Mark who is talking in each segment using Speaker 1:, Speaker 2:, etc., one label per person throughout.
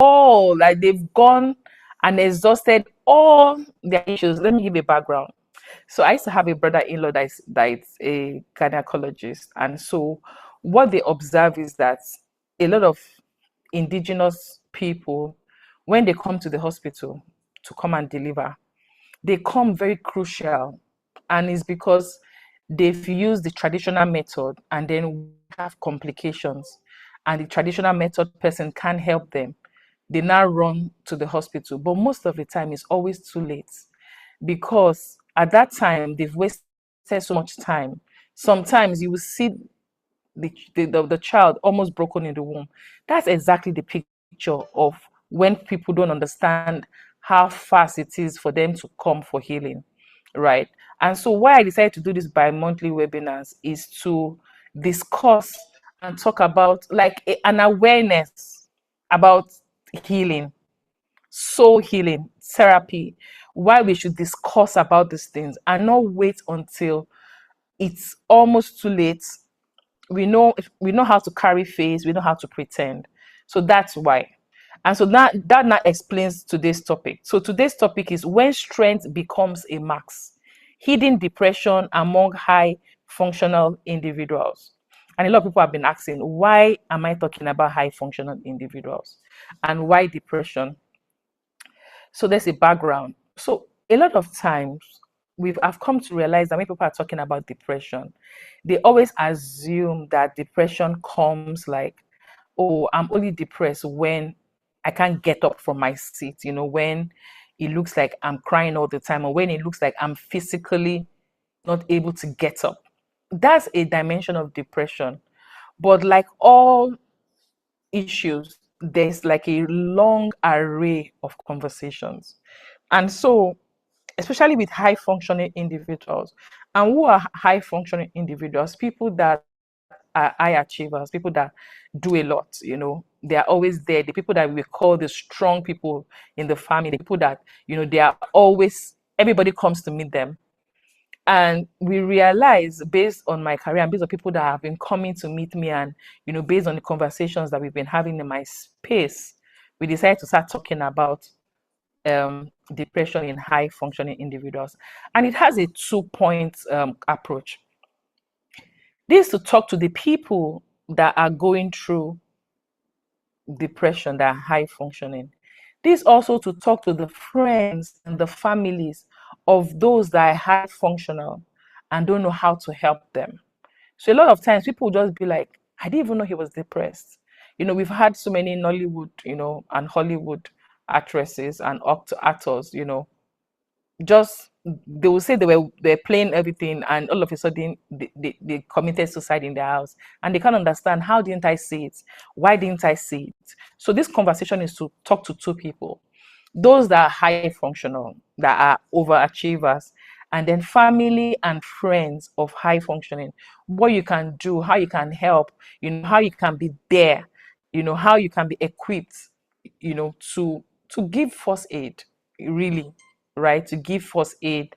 Speaker 1: all, like they've gone and exhausted all their issues. Let me give a background. So I used to have a brother-in-law that is a gynecologist, and so what they observe is that a lot of indigenous people, when they come to the hospital to come and deliver, they come very crucial, and it's because they've used the traditional method and then have complications, and the traditional method person can't help them. They now run to the hospital, but most of the time it's always too late, because at that time they've wasted so much time. Sometimes you will see the child almost broken in the womb. That's exactly the picture of when people don't understand how fast it is for them to come for healing, right? And so why I decided to do this bi-monthly webinars is to discuss and talk about like an awareness about healing, soul healing, therapy, why we should discuss about these things and not wait until it's almost too late. We know how to carry face, we know how to pretend. So that's why. And so that now explains today's topic. So today's topic is when strength becomes a max, hidden depression among high functional individuals. And a lot of people have been asking, why am I talking about high functional individuals and why depression? So there's a background. So a lot of times I've come to realize that when people are talking about depression, they always assume that depression comes like, oh, I'm only depressed when I can't get up from my seat, when it looks like I'm crying all the time, or when it looks like I'm physically not able to get up. That's a dimension of depression. But like all issues, there's like a long array of conversations. And so, especially with high functioning individuals, and who are high functioning individuals, people that are high achievers, people that do a lot, they are always there. The people that we call the strong people in the family, the people that, they are always, everybody comes to meet them. And we realize, based on my career and based on people that have been coming to meet me, and based on the conversations that we've been having in my space, we decided to start talking about depression in high functioning individuals. And it has a 2-point approach. This is to talk to the people that are going through depression, that are high functioning. This also to talk to the friends and the families of those that are high functional and don't know how to help them. So a lot of times people just be like, I didn't even know he was depressed. We've had so many Nollywood, and Hollywood actresses and actors, just they will say they're playing everything, and all of a sudden they committed suicide in their house, and they can't understand, how didn't I see it? Why didn't I see it? So this conversation is to talk to two people: those that are high functional, that are overachievers, and then family and friends of high functioning. What you can do, how you can help, how you can be there, how you can be equipped, to give first aid, really, right? To give first aid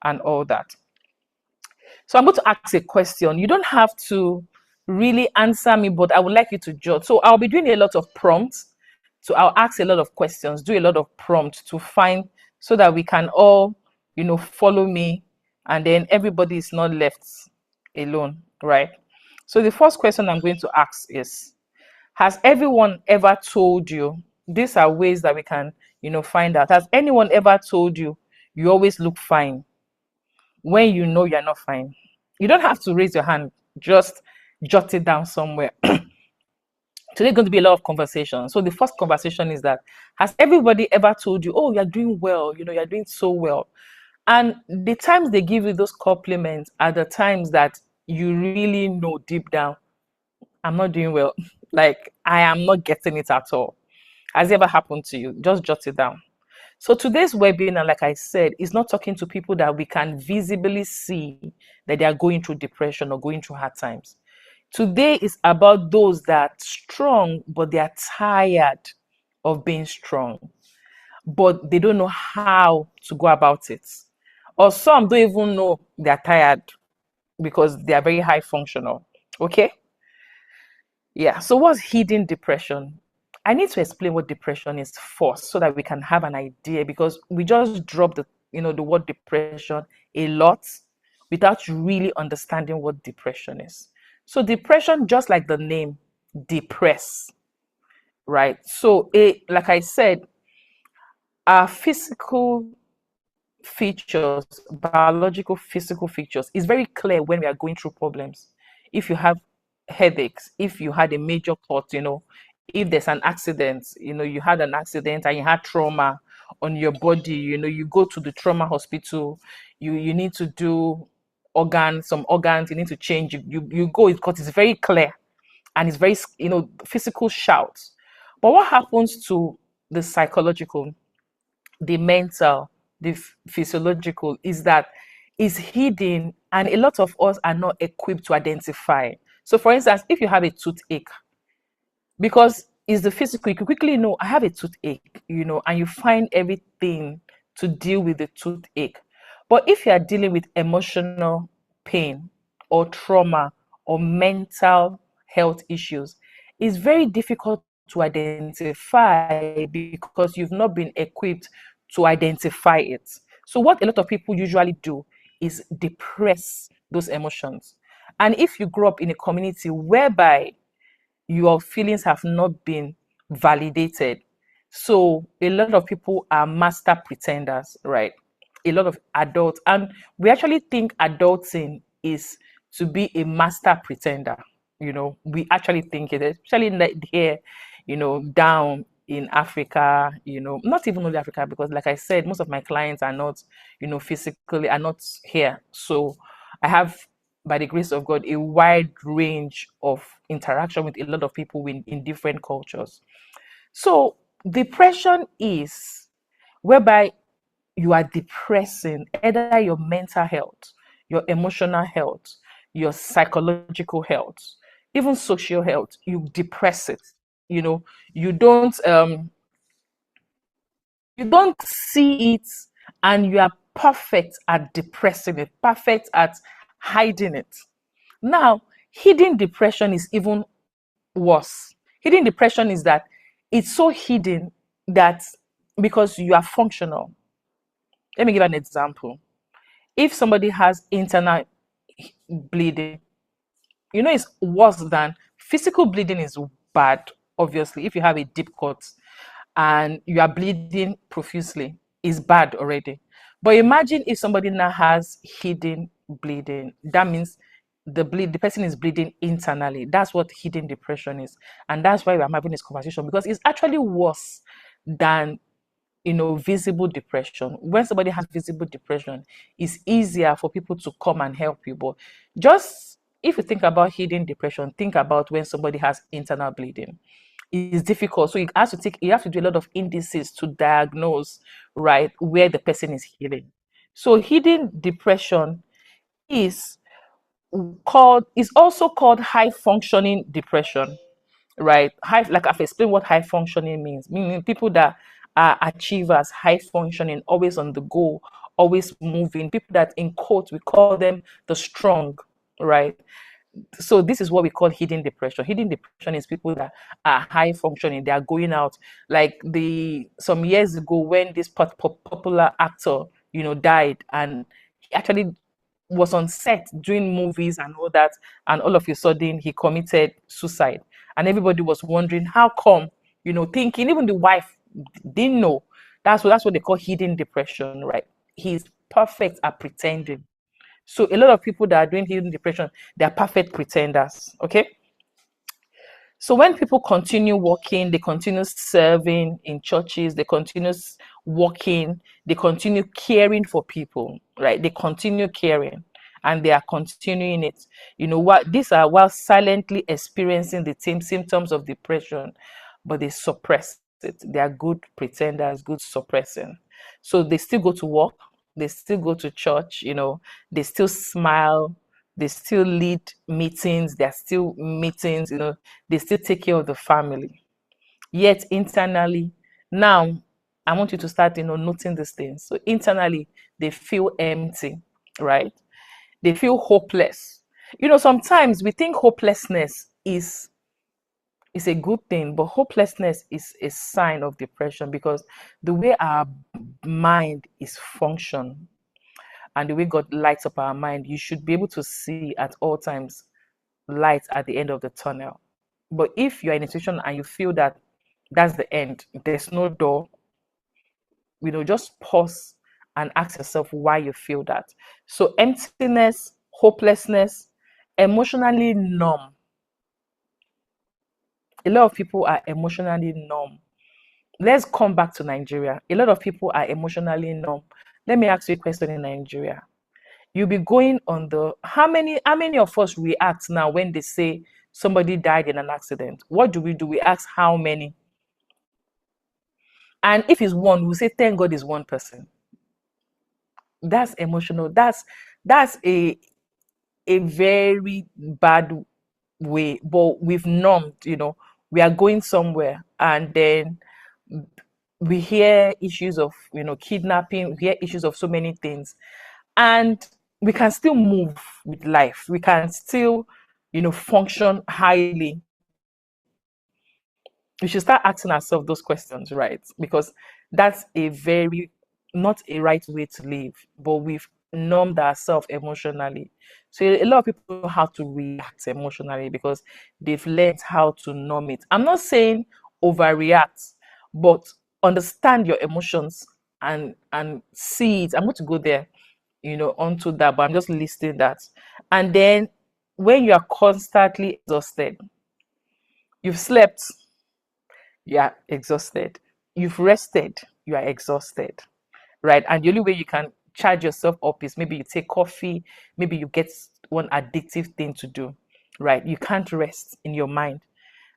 Speaker 1: and all that. So I'm going to ask a question. You don't have to really answer me, but I would like you to judge. So I'll be doing a lot of prompts. So I'll ask a lot of questions, do a lot of prompts to find, so that we can all, follow me, and then everybody is not left alone, right? So the first question I'm going to ask is, has everyone ever told you, these are ways that we can, find out. Has anyone ever told you, you always look fine when you know you're not fine? You don't have to raise your hand, just jot it down somewhere. Today's going to be a lot of conversation. So the first conversation is that, has everybody ever told you, oh, you're doing well, you're doing so well? And the times they give you those compliments are the times that you really know deep down, I'm not doing well. Like, I am not getting it at all. Has it ever happened to you? Just jot it down. So today's webinar, like I said, is not talking to people that we can visibly see that they are going through depression or going through hard times. Today is about those that are strong, but they are tired of being strong, but they don't know how to go about it. Or some don't even know they're tired because they are very high functional. Okay? Yeah. So what's hidden depression? I need to explain what depression is first so that we can have an idea, because we just drop the word depression a lot without really understanding what depression is. So depression, just like the name, depress, right? So like I said, our physical features, biological physical features, is very clear when we are going through problems. If you have headaches, if you had a major cut, if there's an accident, you had an accident and you had trauma on your body, you go to the trauma hospital, you need to do some organs, you need to change, you go, because it's very clear and it's very, physical shouts. But what happens to the psychological, the mental, the physiological, is that is hidden, and a lot of us are not equipped to identify. So for instance, if you have a toothache, because it's the physical, you can quickly know I have a toothache, and you find everything to deal with the toothache. But if you are dealing with emotional pain or trauma or mental health issues, it's very difficult to identify because you've not been equipped to identify it. So what a lot of people usually do is depress those emotions. And if you grow up in a community whereby your feelings have not been validated. So a lot of people are master pretenders, right? A lot of adults, and we actually think adulting is to be a master pretender. We actually think it, especially here, down in Africa, not even only Africa, because like I said, most of my clients are not, physically are not here. So I have, by the grace of God, a wide range of interaction with a lot of people in different cultures. So depression is whereby you are depressing either your mental health, your emotional health, your psychological health, even social health. You depress it. You know, you don't see it, and you are perfect at depressing it, perfect at hiding it. Now, hidden depression is even worse. Hidden depression is that it's so hidden that because you are functional. Let me give an example. If somebody has internal bleeding, it's worse than physical bleeding is bad, obviously. If you have a deep cut and you are bleeding profusely, is bad already. But imagine if somebody now has hidden bleeding. That means the person is bleeding internally. That's what hidden depression is. And that's why I'm having this conversation, because it's actually worse than visible depression. When somebody has visible depression, it's easier for people to come and help you. But just if you think about hidden depression, think about when somebody has internal bleeding. It's difficult. So you have to do a lot of indices to diagnose, right, where the person is healing. So hidden depression is is also called high functioning depression, right? High, like I've explained what high functioning means, meaning people that are achievers, high functioning, always on the go, always moving, people that in quotes we call them the strong, right? So this is what we call hidden depression. Hidden depression is people that are high functioning, they are going out, like the some years ago when this popular actor died, and he actually was on set doing movies and all that, and all of a sudden he committed suicide, and everybody was wondering how come, thinking even the wife didn't know. That's what they call hidden depression, right? He's perfect at pretending. So a lot of people that are doing hidden depression, they are perfect pretenders. Okay. So when people continue working, they continue serving in churches, they continue working, they continue caring for people, right? They continue caring and they are continuing it. You know what? These are while silently experiencing the same symptoms of depression, but they suppress it. They are good pretenders, good suppressing. So they still go to work, they still go to church, they still smile, they still lead meetings, they're still meetings, they still take care of the family. Yet internally, now I want you to start, noting these things. So internally, they feel empty, right? They feel hopeless. Sometimes we think hopelessness is is a good thing, but hopelessness is a sign of depression, because the way our mind is function and the way God lights up our mind, you should be able to see at all times light at the end of the tunnel. But if you're in a situation and you feel that that's the end, there's no door, just pause and ask yourself why you feel that. So emptiness, hopelessness, emotionally numb. A lot of people are emotionally numb. Let's come back to Nigeria. A lot of people are emotionally numb. Let me ask you a question in Nigeria. You'll be going on the how many of us react now when they say somebody died in an accident? What do? We ask how many. And if it's one, we say thank God it's one person. That's emotional. That's a very bad way, but we've numbed, we are going somewhere, and then we hear issues of kidnapping, we hear issues of so many things, and we can still move with life, we can still function highly. We should start asking ourselves those questions, right? Because that's a very not a right way to live, but we've numbed ourselves emotionally. So a lot of people know how to react emotionally because they've learned how to numb it. I'm not saying overreact, but understand your emotions and see it. I'm going to go there, onto that, but I'm just listing that. And then when you are constantly exhausted, you've slept, you are exhausted. You've rested, you are exhausted, right? And the only way you can charge yourself up is maybe you take coffee, maybe you get one addictive thing to do, right? You can't rest in your mind.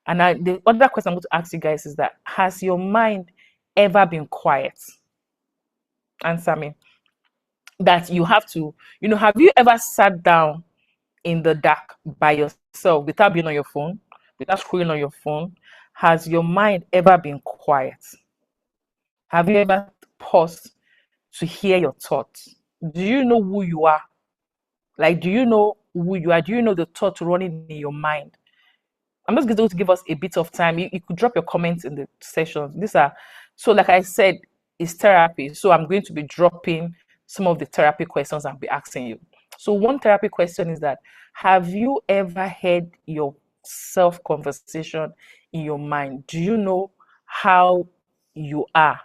Speaker 1: And the other question I'm going to ask you guys is that, has your mind ever been quiet? Answer me. That you have to, have you ever sat down in the dark by yourself without being on your phone, without scrolling on your phone? Has your mind ever been quiet? Have you ever paused to hear your thoughts? Do you know who you are? Like, do you know who you are? Do you know the thoughts running in your mind? I'm just going to give us a bit of time. You could drop your comments in the session. So like I said, it's therapy. So I'm going to be dropping some of the therapy questions I'll be asking you. So one therapy question is that, have you ever heard your self conversation in your mind? Do you know how you are?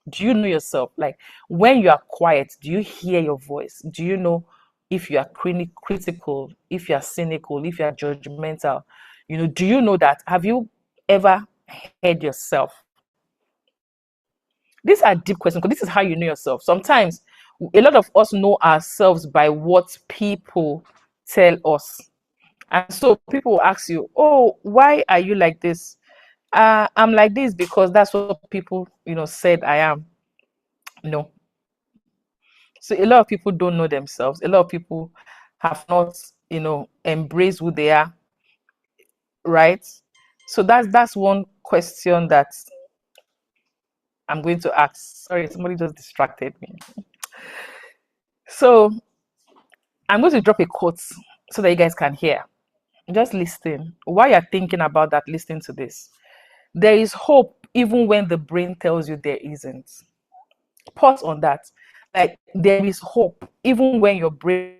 Speaker 1: Do you know yourself? Like, when you are quiet, do you hear your voice? Do you know if you are critical, if you are cynical, if you are judgmental? Do you know that? Have you ever heard yourself? These are deep questions because this is how you know yourself. Sometimes a lot of us know ourselves by what people tell us. And so people will ask you, oh, why are you like this? I'm like this because that's what people, said I am. No. So a lot of people don't know themselves. A lot of people have not, embraced who they are, right? So that's one question that I'm going to ask. Sorry, somebody just distracted me. So I'm going to drop a quote so that you guys can hear. Just listen. While you're thinking about that, listen to this. There is hope even when the brain tells you there isn't. Pause on that. Like, there is hope even when your brain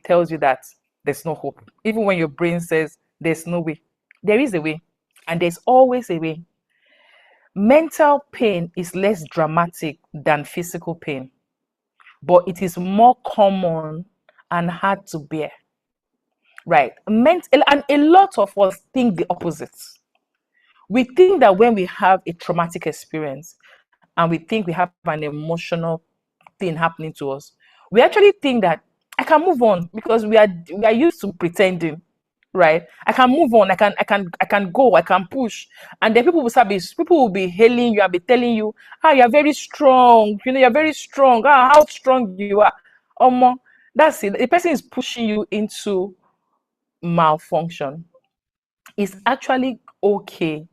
Speaker 1: tells you that there's no hope. Even when your brain says there's no way. There is a way. And there's always a way. Mental pain is less dramatic than physical pain, but it is more common and hard to bear. Right? And a lot of us think the opposite. We think that when we have a traumatic experience and we think we have an emotional thing happening to us, we actually think that I can move on because we are used to pretending, right? I can move on, I can go, I can push. And then people will be hailing you and be telling you, you're very strong, you're very strong, how strong you are. That's it. The person is pushing you into malfunction. It's actually okay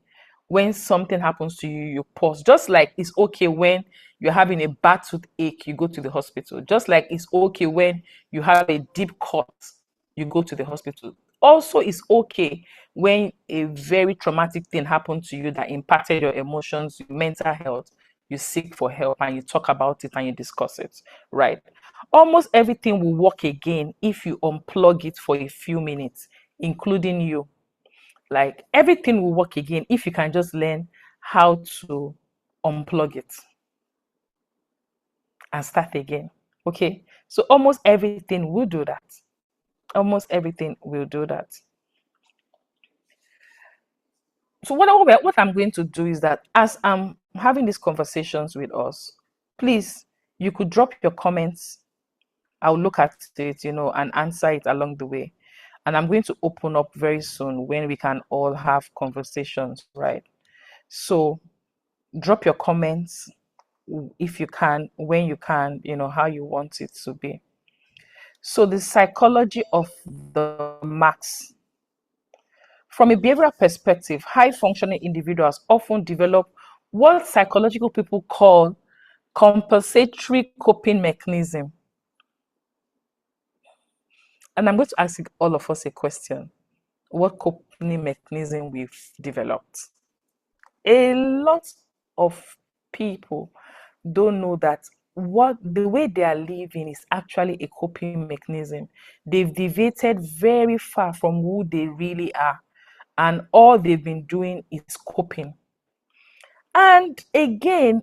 Speaker 1: when something happens to you, you pause. Just like it's okay when you're having a bad toothache, you go to the hospital. Just like it's okay when you have a deep cut, you go to the hospital. also is okay when a very traumatic thing happened to you that impacted your emotions, your mental health. You seek for help and you talk about it and you discuss it, right? Almost everything will work again if you unplug it for a few minutes, including you. Like everything will work again if you can just learn how to unplug it and start again. Okay. So almost everything will do that. Almost everything will do that. So what I'm going to do is that as I'm having these conversations with us, please, you could drop your comments. I'll look at it, and answer it along the way. And I'm going to open up very soon when we can all have conversations, right? So drop your comments if you can, when you can, how you want it to be. So the psychology of the marks. From a behavioral perspective, high functioning individuals often develop what psychological people call compensatory coping mechanism. And I'm going to ask all of us a question. What coping mechanism we've developed? A lot of people don't know that what the way they are living is actually a coping mechanism. They've deviated very far from who they really are, and all they've been doing is coping. And again,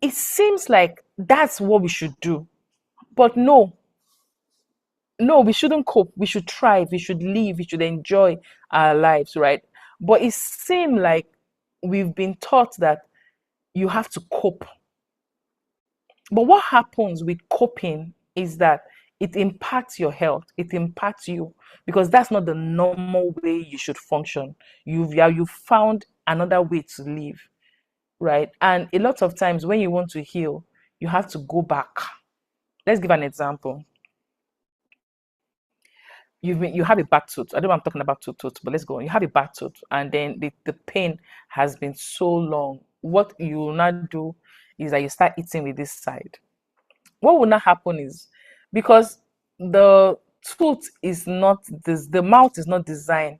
Speaker 1: it seems like that's what we should do. But no, no, we shouldn't cope. We should thrive. We should live. We should enjoy our lives, right? But it seems like we've been taught that you have to cope. But what happens with coping is that it impacts your health. It impacts you because that's not the normal way you should function. You've found another way to live, right? And a lot of times when you want to heal, you have to go back. Let's give an example. You have a bad tooth. I don't know, I'm talking about tooth, but let's go on. You have a bad tooth, and then the pain has been so long. What you will not do is that you start eating with this side. What will not happen is because the tooth is not this, the mouth is not designed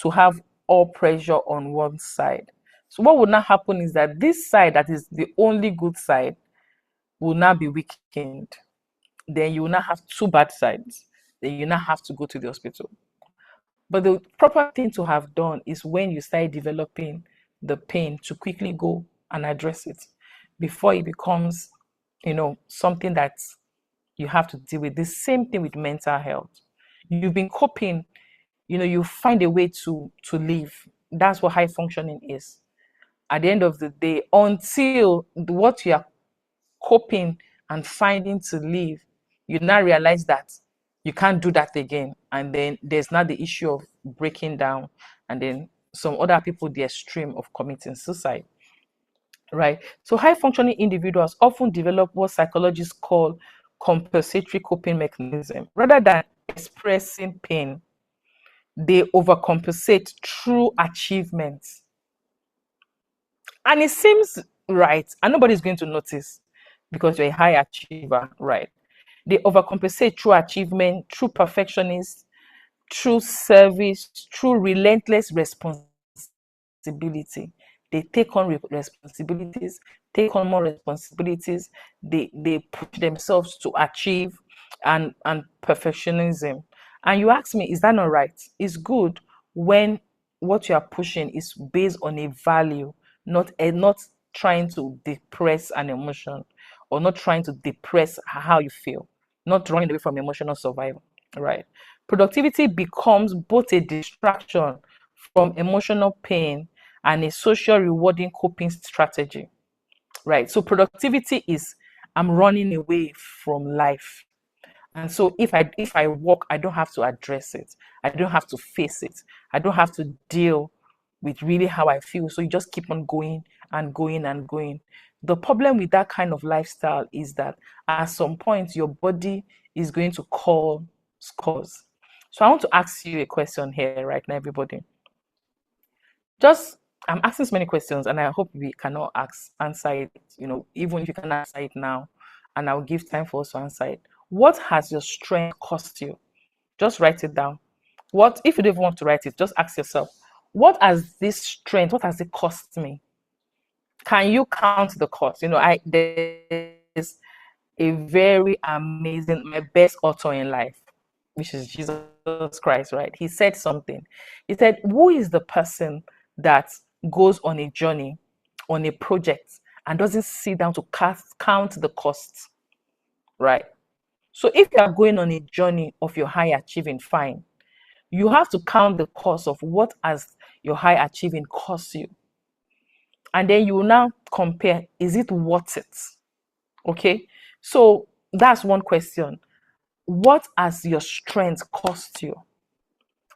Speaker 1: to have all pressure on one side. So what will not happen is that this side that is the only good side will not be weakened. Then you will not have two bad sides. Then you not have to go to the hospital. But the proper thing to have done is when you start developing the pain to quickly go and address it before it becomes, something that you have to deal with. The same thing with mental health. You've been coping, you find a way to live. That's what high functioning is. At the end of the day, until what you are coping and finding to live, you now realize that you can't do that again. And then there's not the issue of breaking down. And then some other people, the extreme of committing suicide. Right. So high functioning individuals often develop what psychologists call compensatory coping mechanism. Rather than expressing pain, they overcompensate through achievements. And it seems right, and nobody's going to notice because you're a high achiever, right? They overcompensate through achievement, through perfectionist, through service, through relentless responsibility. They take on responsibilities, take on more responsibilities. They push themselves to achieve and perfectionism. And you ask me, is that not right? It's good when what you are pushing is based on a value, not trying to depress an emotion or not trying to depress how you feel, not running away from emotional survival, right? Productivity becomes both a distraction from emotional pain and a social rewarding coping strategy, right? So productivity is I'm running away from life. And so if I walk, I don't have to address it. I don't have to face it. I don't have to deal with really how I feel. So you just keep on going and going and going. The problem with that kind of lifestyle is that at some point your body is going to call scores. So I want to ask you a question here right now, everybody. Just I'm asking so many questions, and I hope we cannot answer it. Even if you can answer it now, and I'll give time for us to answer it. What has your strength cost you? Just write it down. What if you don't even want to write it? Just ask yourself, what has this strength? What has it cost me? Can you count the cost? There's a very amazing, my best author in life, which is Jesus Christ, right? He said something. He said, who is the person that goes on a journey, on a project, and doesn't sit down to count the costs, right? So if you are going on a journey of your high achieving, fine. You have to count the cost of what has your high achieving cost you. And then you will now compare, is it worth it? Okay. So that's one question. What has your strength cost you?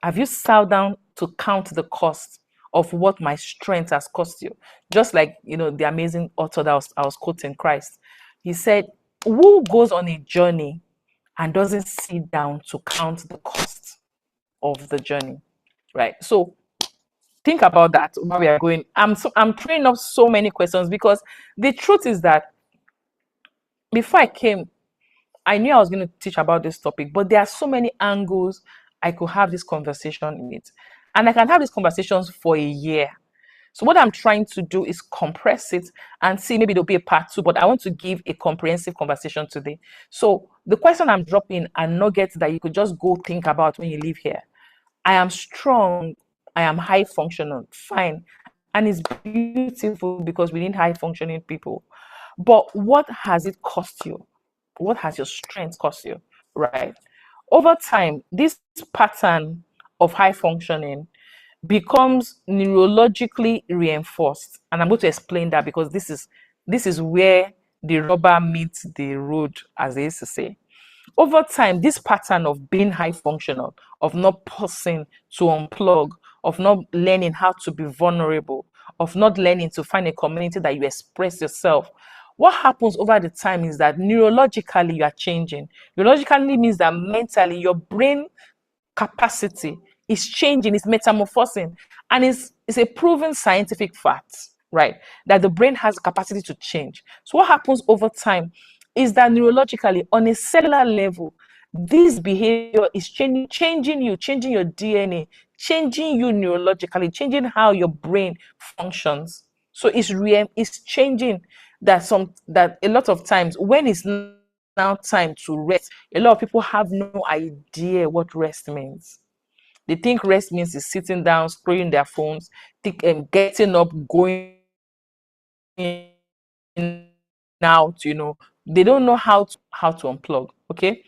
Speaker 1: Have you sat down to count the cost of what my strength has cost you? Just like, the amazing author that I was quoting, Christ. He said, who goes on a journey and doesn't sit down to count the cost of the journey? Right. So think about that while we are going. I'm throwing up so many questions because the truth is that before I came, I knew I was going to teach about this topic, but there are so many angles I could have this conversation in it. And I can have these conversations for a year. So what I'm trying to do is compress it and see, maybe there'll be a part two, but I want to give a comprehensive conversation today. So the question I'm dropping are nuggets that you could just go think about when you leave here. I am strong. I am high functional. Fine. And it's beautiful because we need high functioning people. But what has it cost you? What has your strength cost you? Right. Over time, this pattern of high functioning becomes neurologically reinforced. And I'm going to explain that because this is where the rubber meets the road, as they used to say. Over time, this pattern of being high functional, of not pausing to unplug, of not learning how to be vulnerable, of not learning to find a community that you express yourself, what happens over the time is that neurologically you are changing. Neurologically means that mentally your brain capacity is changing, it's metamorphosing, and it's a proven scientific fact, right? That the brain has the capacity to change. So what happens over time is that neurologically, on a cellular level, this behavior is changing you, changing your DNA, changing you neurologically, changing how your brain functions. So it's changing that a lot of times when it's now time to rest, a lot of people have no idea what rest means. They think rest means is sitting down, scrolling their phones, getting up, going out. They don't know how to unplug. Okay,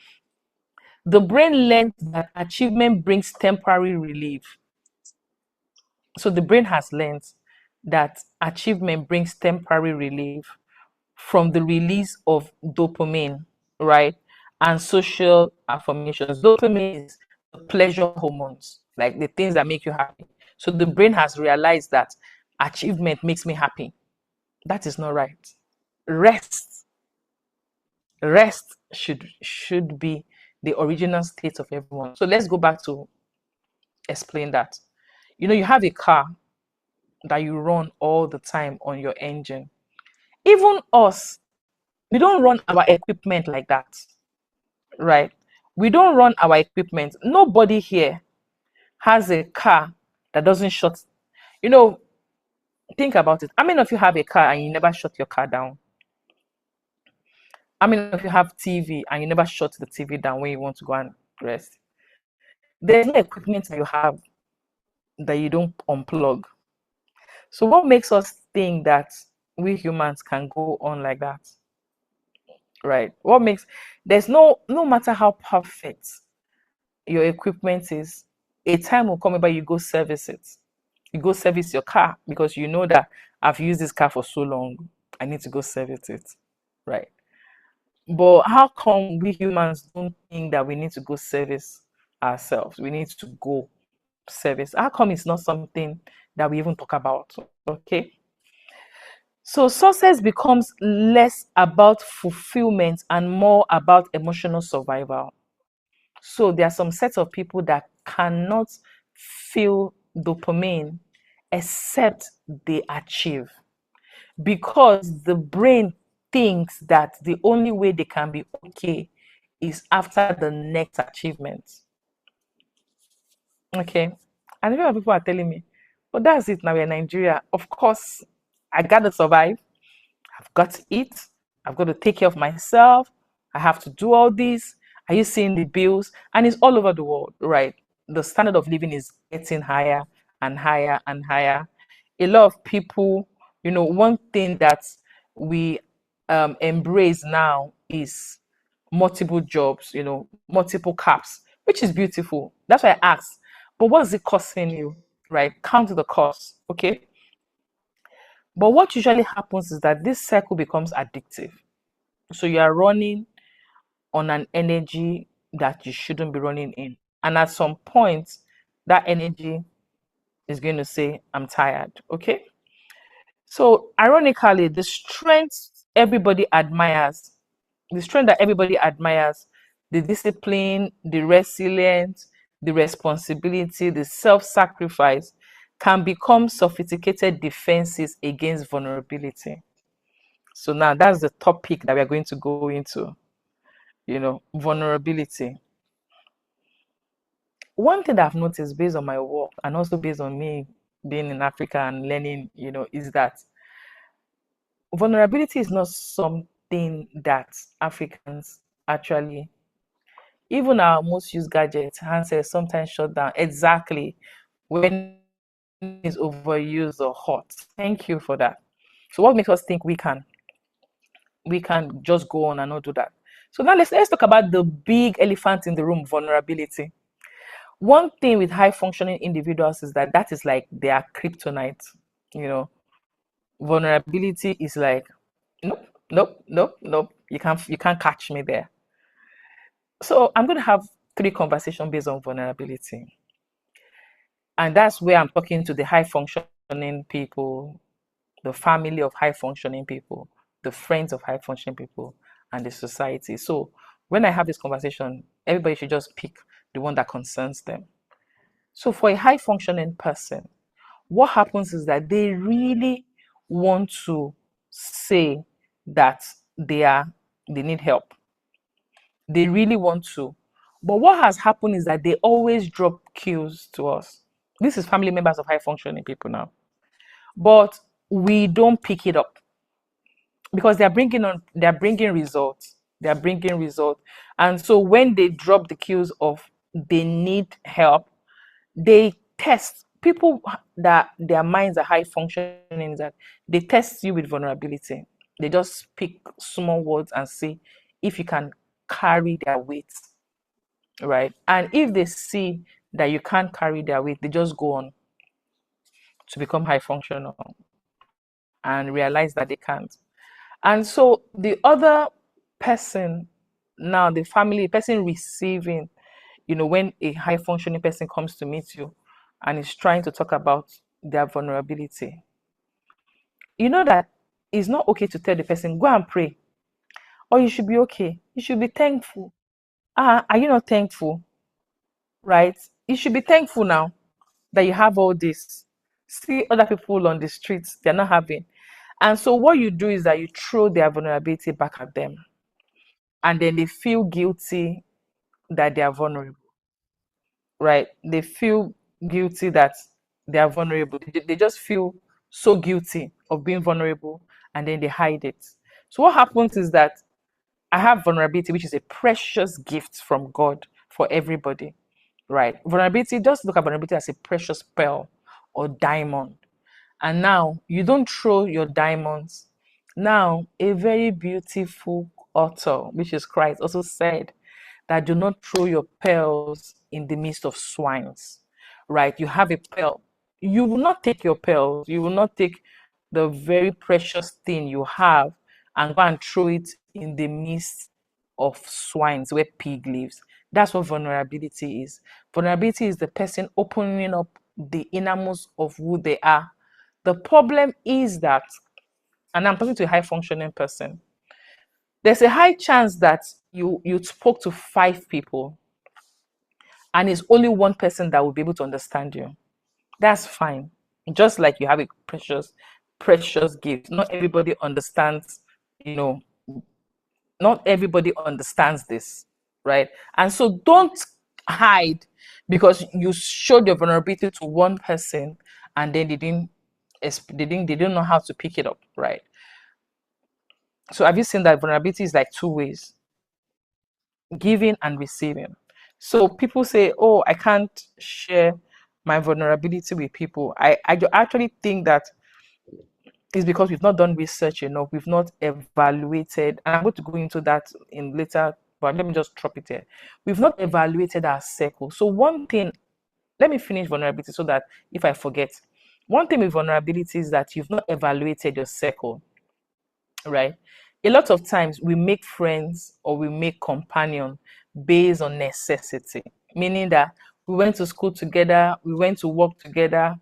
Speaker 1: the brain learns that achievement brings temporary relief. So the brain has learned that achievement brings temporary relief from the release of dopamine, right? And social affirmations. Dopamine is the pleasure hormones, like the things that make you happy. So the brain has realized that achievement makes me happy. That is not right. Rest, rest should be the original state of everyone. So let's go back to explain that. You have a car that you run all the time on your engine. Even us, we don't run our equipment like that, right? We don't run our equipment. Nobody here has a car that doesn't shut. You know, think about it. How many of you have a car and you never shut your car down? How many of you have TV and you never shut the TV down when you want to go and rest? There's no equipment that you have that you don't unplug. So what makes us think that we humans can go on like that? Right? There's no matter how perfect your equipment is, a time will come where you go service it. You go service your car because you know that I've used this car for so long. I need to go service it. Right. But how come we humans don't think that we need to go service ourselves? We need to go service. How come it's not something that we even talk about? Okay. So success becomes less about fulfillment and more about emotional survival. So there are some sets of people that cannot feel dopamine except they achieve, because the brain thinks that the only way they can be okay is after the next achievement. Okay. And a lot of people are telling me, but that's it now, we're in Nigeria. Of course, I gotta survive. I've got to eat. I've got to take care of myself. I have to do all this. Are you seeing the bills? And it's all over the world, right? The standard of living is getting higher and higher and higher. A lot of people, one thing that we embrace now is multiple jobs, multiple caps, which is beautiful. That's why I asked, but what's it costing you, right? Count the cost, okay? But what usually happens is that this cycle becomes addictive. So you are running on an energy that you shouldn't be running in. And at some point, that energy is going to say, I'm tired. Okay. So ironically, the strength that everybody admires, the discipline, the resilience, the responsibility, the self-sacrifice can become sophisticated defenses against vulnerability. So now that's the topic that we're going to go into, vulnerability. One thing that I've noticed based on my work and also based on me being in Africa and learning, is that vulnerability is not something that Africans actually, even our most used gadgets, handsets, sometimes shut down exactly when it's overused or hot. Thank you for that. So what makes us think we can just go on and not do that? So now let's talk about the big elephant in the room, vulnerability. One thing with high functioning individuals is that is like their kryptonite. You know, vulnerability is like, nope, nope, nope, nope. You can't catch me there. So I'm going to have three conversations based on vulnerability, and that's where I'm talking to the high functioning people, the family of high functioning people, the friends of high functioning people, and the society. So when I have this conversation, everybody should just pick the one that concerns them. So for a high functioning person, what happens is that they really want to say that they need help. They really want to. But what has happened is that they always drop cues to us. This is family members of high functioning people now. But we don't pick it up because they're bringing results. They're bringing results. And so when they drop the cues of they need help, they test people that their minds are high functioning, that they test you with vulnerability. They just pick small words and see if you can carry their weight, right? And if they see that you can't carry their weight, they just go on to become high functional and realize that they can't. And so the other person, now the family person receiving, when a high functioning person comes to meet you and is trying to talk about their vulnerability, that it's not okay to tell the person, go and pray, or you should be okay. You should be thankful. Are you not thankful? Right? You should be thankful now that you have all this. See other people on the streets, they're not having. And so what you do is that you throw their vulnerability back at them. And then they feel guilty that they are vulnerable, right? They feel guilty that they are vulnerable. They just feel so guilty of being vulnerable and then they hide it. So what happens is that I have vulnerability, which is a precious gift from God for everybody, right? Vulnerability, just look at vulnerability as a precious pearl or diamond. And now you don't throw your diamonds. Now, a very beautiful author, which is Christ, also said that do not throw your pearls in the midst of swines, right? You have a pearl. You will not take your pearls, you will not take the very precious thing you have and go and throw it in the midst of swines where pig lives. That's what vulnerability is. Vulnerability is the person opening up the innermost of who they are. The problem is that, and I'm talking to a high functioning person, there's a high chance that you spoke to 5 people and it's only one person that will be able to understand you. That's fine. Just like you have a precious gift. Not everybody understands, you know, not everybody understands this, right? And so don't hide because you showed your vulnerability to one person and then they didn't know how to pick it up, right? So have you seen that vulnerability is like two ways, giving and receiving? So people say, oh, I can't share my vulnerability with people. Actually think that is because we've not done research enough, we've not evaluated, and I'm going to go into that in later, but let me just drop it here. We've not evaluated our circle. So one thing, let me finish vulnerability so that if I forget, one thing with vulnerability is that you've not evaluated your circle, right? A lot of times we make friends or we make companion based on necessity, meaning that we went to school together, we went to work together,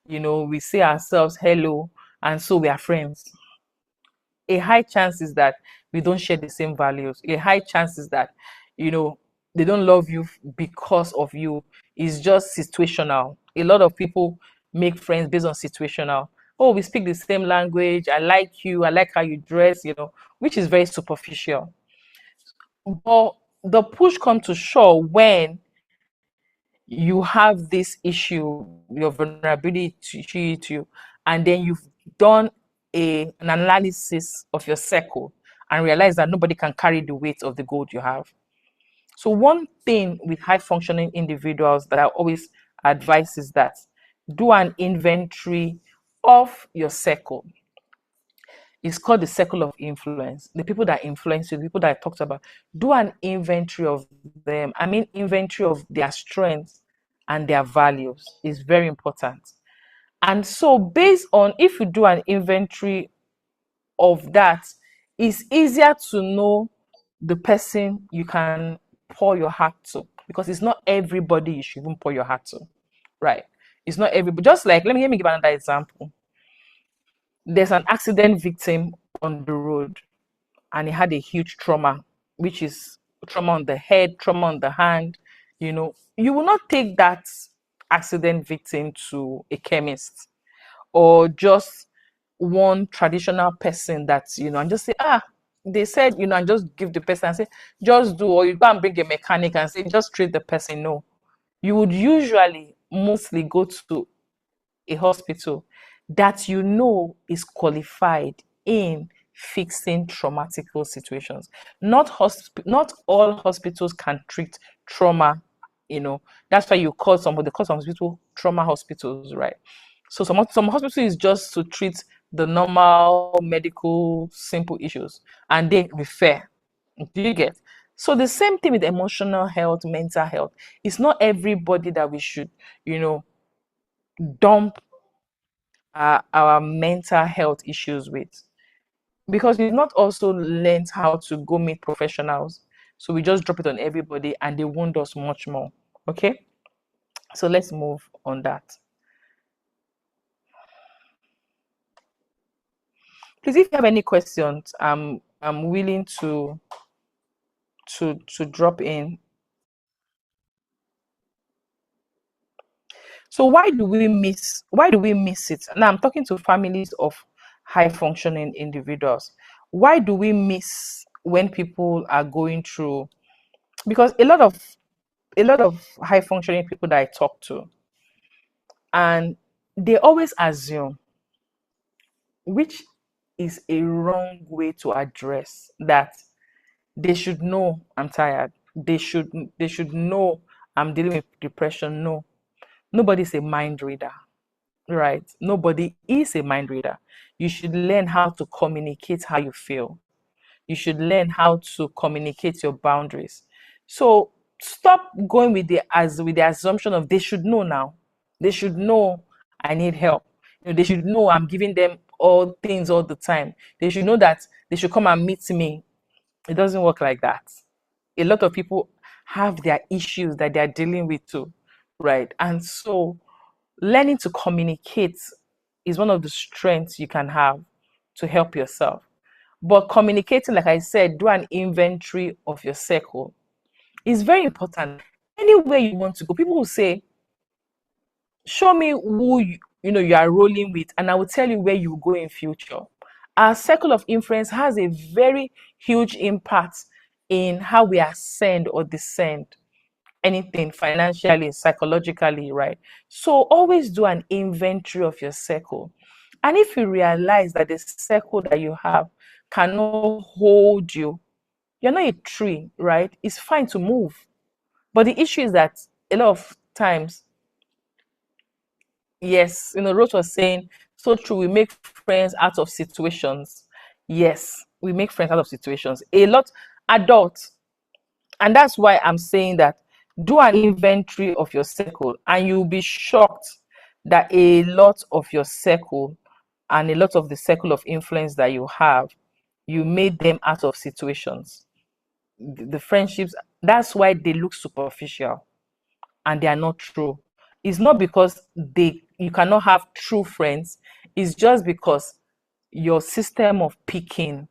Speaker 1: we say ourselves hello, and so we are friends. A high chance is that we don't share the same values. A high chance is that, they don't love you because of you. It's just situational. A lot of people make friends based on situational. Oh, we speak the same language. I like you. I like how you dress, which is very superficial. But the push comes to shove when you have this issue, your vulnerability to you, and then you've done an analysis of your circle and realize that nobody can carry the weight of the gold you have. So one thing with high functioning individuals that I always advise is that do an inventory of your circle. It's called the circle of influence. The people that influence you, the people that I talked about, do an inventory of them. I mean, inventory of their strengths and their values is very important. And so, based on if you do an inventory of that, it's easier to know the person you can pour your heart to, because it's not everybody you should even pour your heart to, right? It's not everybody. Just like, let me give another example. There's an accident victim on the road and he had a huge trauma, which is trauma on the head, trauma on the hand. You will not take that accident victim to a chemist or just one traditional person that, and just say, they said, and just give the person and say, just do, or you go and bring a mechanic and say, just treat the person. No, you would usually mostly go to a hospital that is qualified in fixing traumatic situations. Not all hospitals can treat trauma. That's why they call some hospital trauma hospitals, right? So some hospitals is just to treat the normal medical simple issues, and they refer. Do you get? So the same thing with emotional health, mental health. It's not everybody that we should, dump our mental health issues with, because we've not also learned how to go meet professionals. So we just drop it on everybody and they wound us much more. Okay, so let's move on that. Please, if you have any questions, I'm willing to drop in. So why do we miss it? Now I'm talking to families of high functioning individuals. Why do we miss when people are going through? Because a lot of high functioning people that I talk to, and they always assume, which is a wrong way to address that, they should know I'm tired. They should know I'm dealing with depression. No, nobody's a mind reader, right? Nobody is a mind reader. You should learn how to communicate how you feel. You should learn how to communicate your boundaries. So stop going with the assumption of they should know now. They should know I need help. They should know I'm giving them all things all the time. They should know that they should come and meet me. It doesn't work like that. A lot of people have their issues that they're dealing with too, right? And so learning to communicate is one of the strengths you can have to help yourself. But communicating, like I said, do an inventory of your circle is very important. Anywhere you want to go, people will say, show me who you are rolling with, and I will tell you where you will go in future. Our circle of influence has a very huge impact in how we ascend or descend. anything financially, psychologically, right? So always do an inventory of your circle. And if you realize that the circle that you have cannot hold you, you're not a tree, right? It's fine to move. But the issue is that a lot of times, yes, Rose was saying, so true, we make friends out of situations. Yes, we make friends out of situations. A lot, adults, and that's why I'm saying that do an inventory of your circle, and you'll be shocked that a lot of your circle and a lot of the circle of influence that you have, you made them out of situations. The friendships, that's why they look superficial and they are not true. It's not because you cannot have true friends, it's just because your system of picking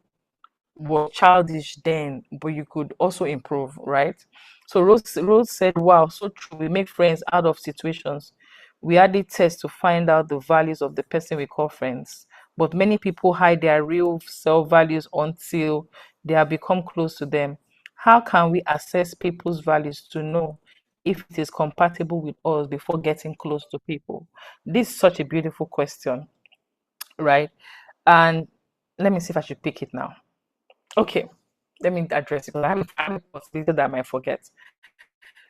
Speaker 1: was childish then, but you could also improve, right? So Rose said, wow, so true. We make friends out of situations. We added tests to find out the values of the person we call friends. But many people hide their real self values until they have become close to them. How can we assess people's values to know if it is compatible with us before getting close to people? This is such a beautiful question, right? And let me see if I should pick it now. Okay, let me address it because I have a possibility that I might forget.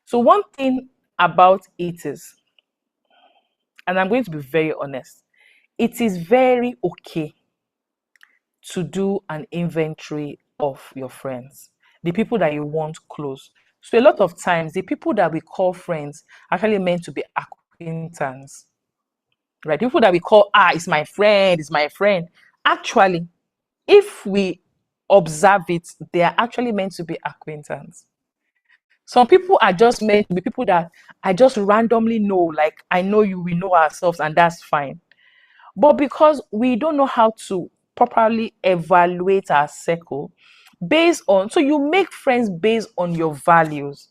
Speaker 1: So one thing about it is, and I'm going to be very honest, it is very okay to do an inventory of your friends, the people that you want close. So a lot of times, the people that we call friends are actually meant to be acquaintance, right? People that we call, it's my friend, it's my friend. Actually, if we observe it, they are actually meant to be acquaintance. Some people are just meant to be people that I just randomly know, like I know you, we know ourselves, and that's fine. But because we don't know how to properly evaluate our circle based on, so you make friends based on your values,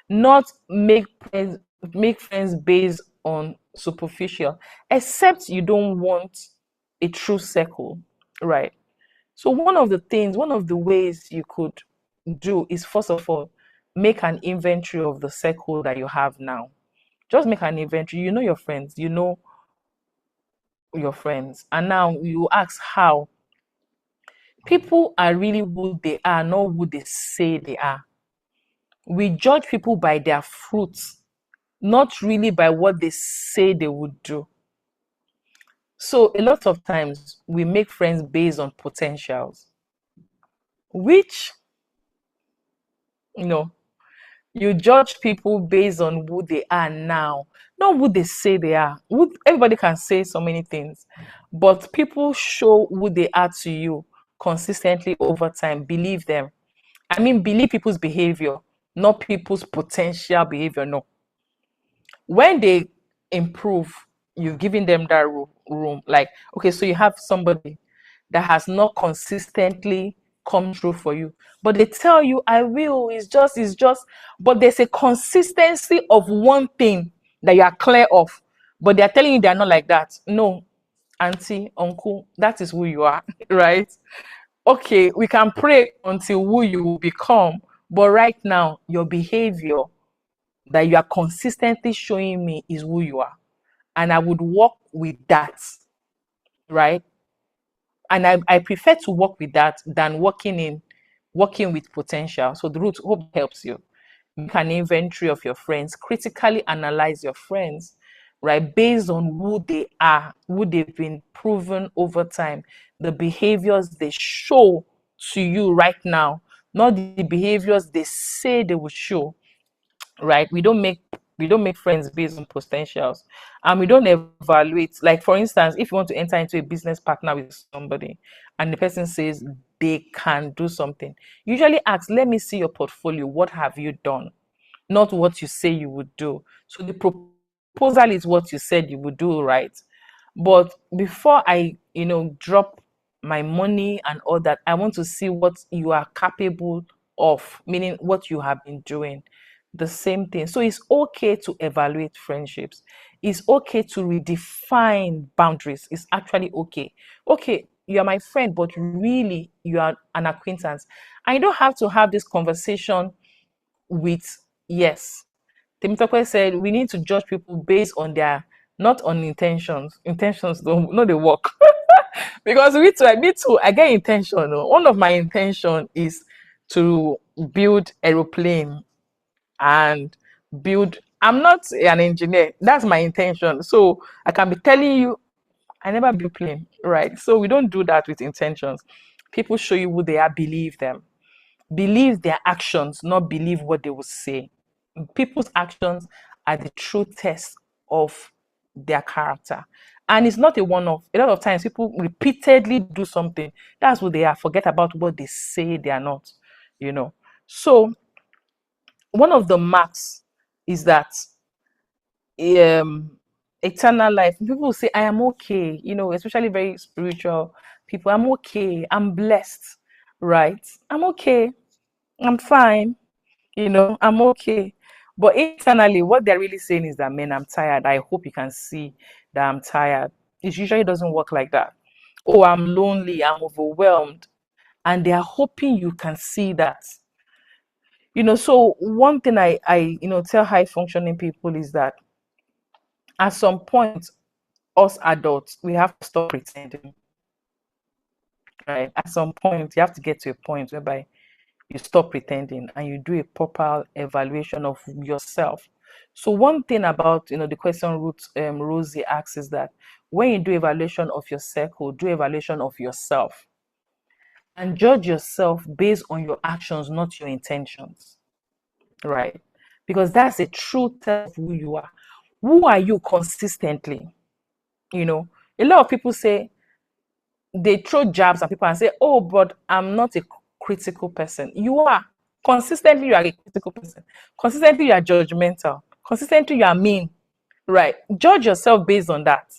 Speaker 1: not make friends based on superficial, except you don't want a true circle, right? So one of the ways you could do is, first of all, make an inventory of the circle that you have now. Just make an inventory. You know your friends, and now you ask how. People are really who they are, not who they say they are. We judge people by their fruits, not really by what they say they would do. So a lot of times we make friends based on potentials, which, you know, you judge people based on who they are now, not who they say they are. Everybody can say so many things, but people show who they are to you consistently over time. Believe them. I mean, believe people's behavior, not people's potential behavior. No. When they improve, you've given them that room. Like, okay, so you have somebody that has not consistently come true for you, but they tell you, I will, it's just, but there's a consistency of one thing that you are clear of, but they're telling you they're not like that. No, auntie, uncle, that is who you are, right? Okay, we can pray until who you will become, but right now, your behavior that you are consistently showing me is who you are. And I would work with that, right? And I prefer to work with that than working with potential. So the root hope helps you. Make an inventory of your friends, critically analyze your friends, right? Based on who they are, who they've been proven over time, the behaviors they show to you right now, not the behaviors they say they will show, right? We don't make friends based on potentials, and we don't evaluate. Like, for instance, if you want to enter into a business partner with somebody and the person says they can do something, usually ask, let me see your portfolio, what have you done, not what you say you would do. So the proposal is what you said you would do, right? But before I drop my money and all that, I want to see what you are capable of, meaning what you have been doing. The same thing. So it's okay to evaluate friendships. It's okay to redefine boundaries. It's actually okay. Okay, you are my friend, but really you are an acquaintance. I don't have to have this conversation with, yes, Temitope said we need to judge people based on their, not on intentions. Intentions don't, no, they work. Because me too, I get intention. Oh. One of my intention is to build aeroplane and build. I'm not an engineer. That's my intention. So I can be telling you, I never build plane, right? So we don't do that with intentions. People show you who they are, believe them. Believe their actions, not believe what they will say. People's actions are the true test of their character. And it's not a one off. A lot of times people repeatedly do something. That's who they are. Forget about what they say they are not, you know. So one of the marks is that um eternal life. People will say, I am okay, especially very spiritual people. I'm okay, I'm blessed, right? I'm okay, I'm fine, I'm okay. But internally, what they're really saying is that, man, I'm tired. I hope you can see that I'm tired. It usually doesn't work like that. Oh, I'm lonely, I'm overwhelmed. And they are hoping you can see that. So one thing I tell high functioning people is that at some point, us adults, we have to stop pretending, right? At some point, you have to get to a point whereby you stop pretending and you do a proper evaluation of yourself. So one thing about the question Rosie asks is that when you do evaluation of your circle, do evaluation of yourself and judge yourself based on your actions, not your intentions, right? Because that's a true test of who you are. Who are you consistently? A lot of people say they throw jabs at people and say, oh, but I'm not a critical person. You are. Consistently, you are a critical person. Consistently, you are judgmental. Consistently, you are mean. Right. Judge yourself based on that.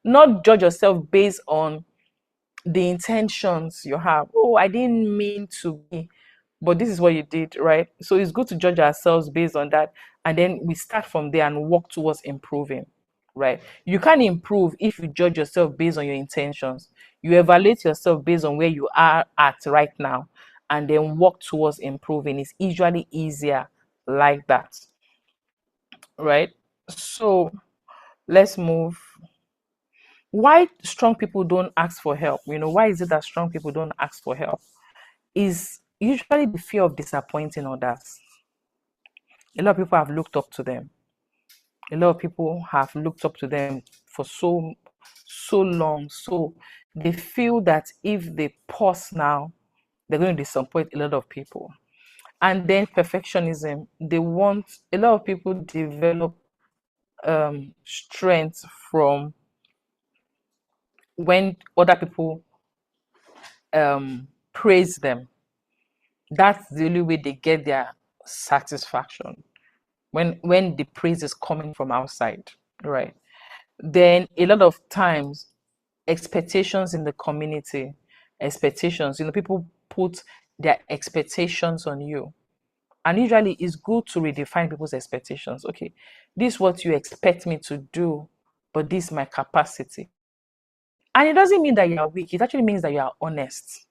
Speaker 1: Not judge yourself based on the intentions you have. Oh, I didn't mean to be, but this is what you did, right? So it's good to judge ourselves based on that. And then we start from there and work towards improving, right? You can't improve if you judge yourself based on your intentions. You evaluate yourself based on where you are at right now and then work towards improving. It's usually easier like that, right? So let's move. Why strong people don't ask for help? Why is it that strong people don't ask for help? Is usually the fear of disappointing others. A lot of people have looked up to them. A lot of people have looked up to them for so long. So they feel that if they pause now, they're going to disappoint a lot of people. And then perfectionism. They want a lot of people develop strength from when other people praise them. That's the only way they get their satisfaction. When the praise is coming from outside, right? Then a lot of times expectations in the community, expectations, people put their expectations on you. And usually it's good to redefine people's expectations. Okay, this is what you expect me to do, but this is my capacity. And it doesn't mean that you are weak. It actually means that you are honest,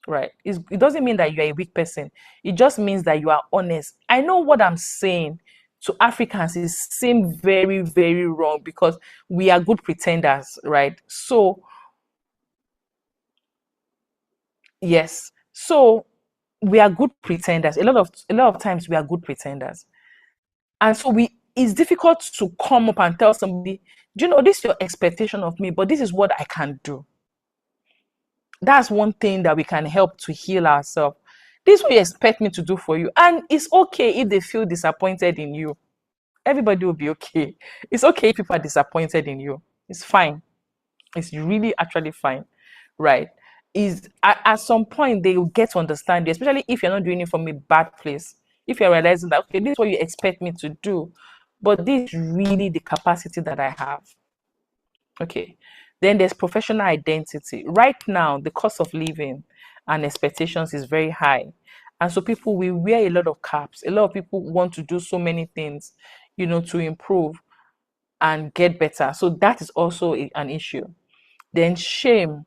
Speaker 1: right? It doesn't mean that you are a weak person. It just means that you are honest. I know what I'm saying to Africans is seem very, very wrong because we are good pretenders, right? So yes, so we are good pretenders. A lot of times we are good pretenders, and so it's difficult to come up and tell somebody, do you know this is your expectation of me, but this is what I can do. That's one thing that we can help to heal ourselves. This is what you expect me to do for you. And it's okay if they feel disappointed in you. Everybody will be okay. It's okay if people are disappointed in you. It's fine. It's really actually fine. Right? Is at some point they will get to understand you, especially if you're not doing it from a bad place. If you're realizing that, okay, this is what you expect me to do, but this is really the capacity that I have. Okay. Then there's professional identity. Right now, the cost of living and expectations is very high. And so people will wear a lot of caps. A lot of people want to do so many things, to improve and get better. So that is also an issue. Then shame.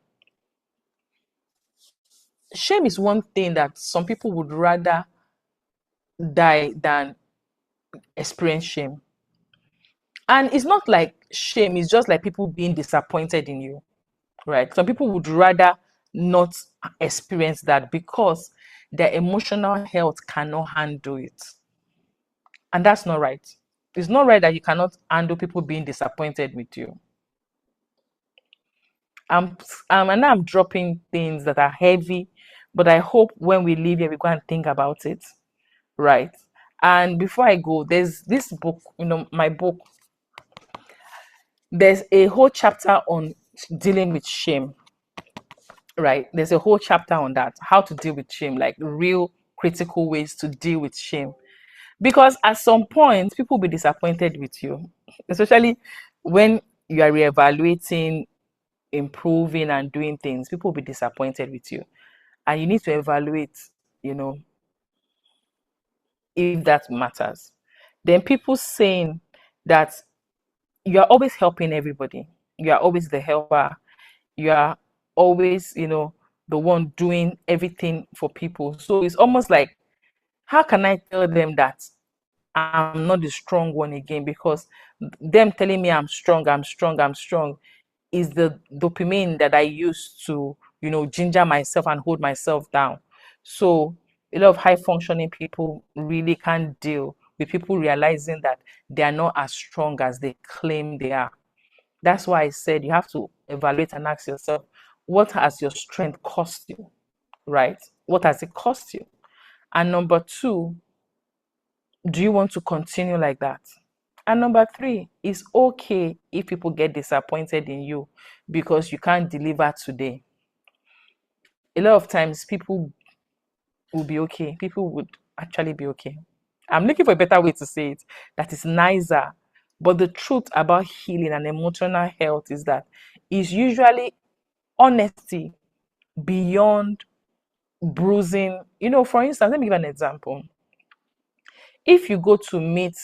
Speaker 1: Shame is one thing that some people would rather die than experience shame. And it's not like shame, it's just like people being disappointed in you, right? Some people would rather not experience that because their emotional health cannot handle it. And that's not right. It's not right that you cannot handle people being disappointed with you. I'm and now I'm dropping things that are heavy, but I hope when we leave here we go and think about it, right? And before I go, there's this book, my book. There's a whole chapter on dealing with shame, right? There's a whole chapter on that, how to deal with shame, like real critical ways to deal with shame. Because at some point, people will be disappointed with you, especially when you are reevaluating, improving, and doing things. People will be disappointed with you. And you need to evaluate, you know, if that matters. Then people saying that you are always helping everybody, you are always the helper, you are always, the one doing everything for people. So it's almost like, how can I tell them that I'm not the strong one again? Because them telling me I'm strong, I'm strong, I'm strong is the dopamine that I use to, ginger myself and hold myself down. So a lot of high functioning people really can't deal with people realizing that they are not as strong as they claim they are. That's why I said you have to evaluate and ask yourself, what has your strength cost you? Right? What has it cost you? And number two, do you want to continue like that? And number three, it's okay if people get disappointed in you because you can't deliver today. A lot of times people will be okay. People would actually be okay. I'm looking for a better way to say it that is nicer. But the truth about healing and emotional health is that it's usually honesty beyond bruising. For instance, let me give an example. If you go to meet,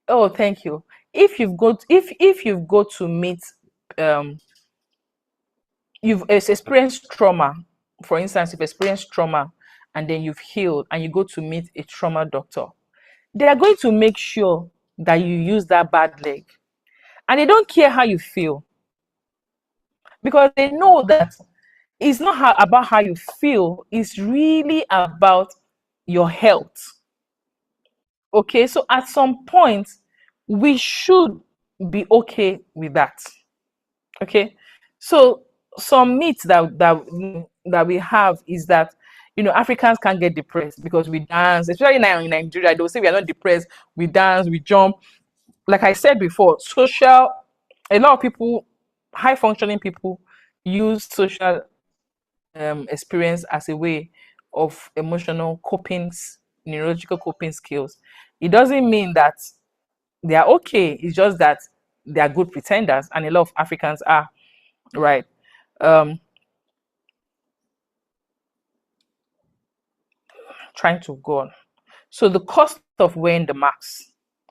Speaker 1: oh, thank you. If you've go to meet, um, you've experienced trauma. For instance, you've experienced trauma, and then you've healed, and you go to meet a trauma doctor. They are going to make sure that you use that bad leg, and they don't care how you feel because they know that it's not about how you feel. It's really about your health. Okay, so at some point, we should be okay with that. Okay, so some myths that we have is that Africans can't get depressed because we dance, especially now in Nigeria. They'll say we are not depressed, we dance, we jump. Like I said before, a lot of people, high functioning people, use social experience as a way of emotional coping, neurological coping skills. It doesn't mean that they are okay. It's just that they are good pretenders, and a lot of Africans are, right. Um, Trying to go on. So the cost of wearing the mask,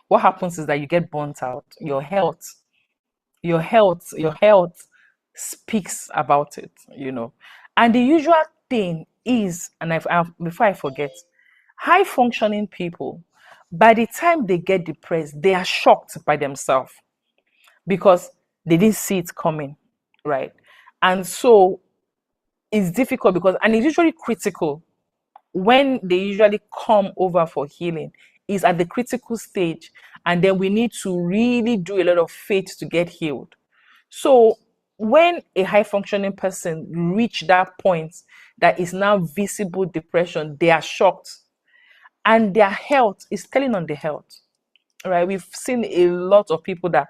Speaker 1: what happens is that you get burnt out. Your health speaks about it. And the usual thing is, and before I forget, high functioning people, by the time they get depressed, they are shocked by themselves because they didn't see it coming, right? And so it's difficult and it's usually critical when they usually come over for healing is at the critical stage, and then we need to really do a lot of faith to get healed. So when a high functioning person reach that point that is now visible depression, they are shocked, and their health is telling on the health. Right? We've seen a lot of people that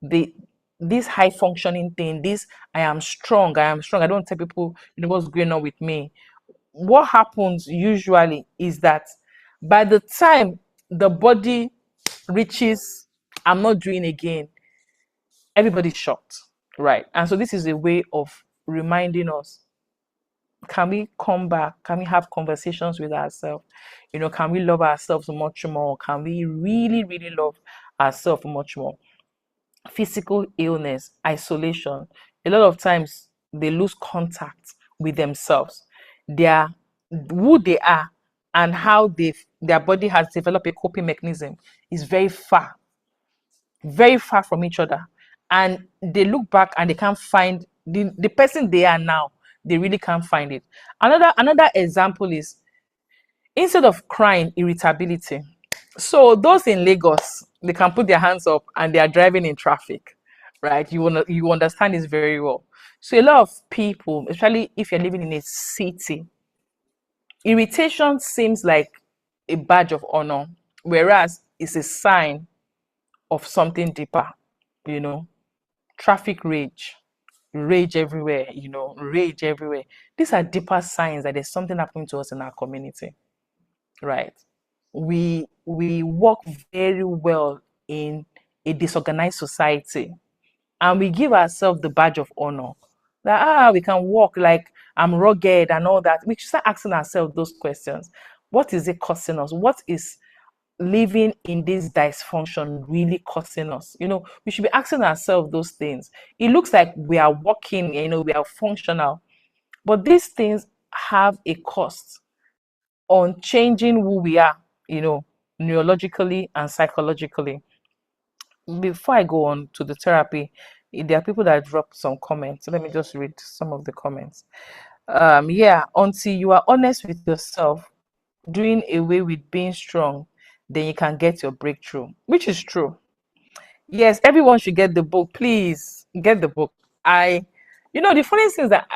Speaker 1: they this high functioning thing, this I am strong, I don't tell people what's going on with me. What happens usually is that by the time the body reaches I'm not doing again, everybody's shocked, right? And so this is a way of reminding us, can we come back, can we have conversations with ourselves, can we love ourselves much more, can we really really love ourselves much more? Physical illness, isolation, a lot of times they lose contact with themselves. They are who they are and how their body has developed a coping mechanism is very far from each other. And they look back and they can't find the person they are now. They really can't find it. Another example is, instead of crying, irritability. So those in Lagos, they can put their hands up and they are driving in traffic, right? You understand this very well. So a lot of people, especially if you're living in a city, irritation seems like a badge of honor, whereas it's a sign of something deeper, you know, traffic rage, rage everywhere, rage everywhere. These are deeper signs that there's something happening to us in our community, right? We work very well in a disorganized society, and we give ourselves the badge of honor that we can walk like I'm rugged and all that. We should start asking ourselves those questions. What is it costing us? What is living in this dysfunction really costing us? We should be asking ourselves those things. It looks like we are working, we are functional, but these things have a cost on changing who we are, neurologically and psychologically. Before I go on to the therapy, there are people that dropped some comments. So let me just read some of the comments. Yeah, until you are honest with yourself, doing away with being strong, then you can get your breakthrough, which is true. Yes, everyone should get the book. Please get the book. The funny thing is that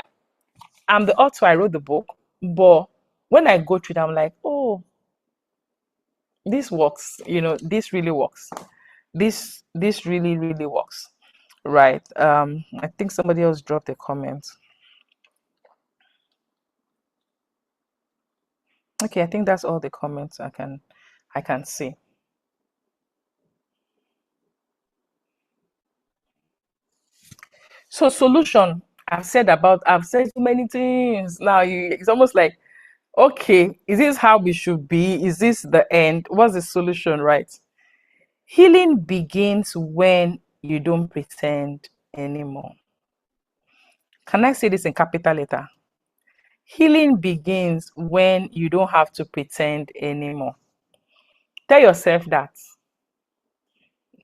Speaker 1: I'm the author, I wrote the book, but when I go through it, I'm like, oh, this works. This really works. This really, really works. Right. I think somebody else dropped a comment. Okay, I think that's all the comments I can see. So solution, I've said so many things. Now it's almost like, okay, is this how we should be? Is this the end? What's the solution, right? Healing begins when you don't pretend anymore. Can I say this in capital letter? Healing begins when you don't have to pretend anymore. Tell yourself that.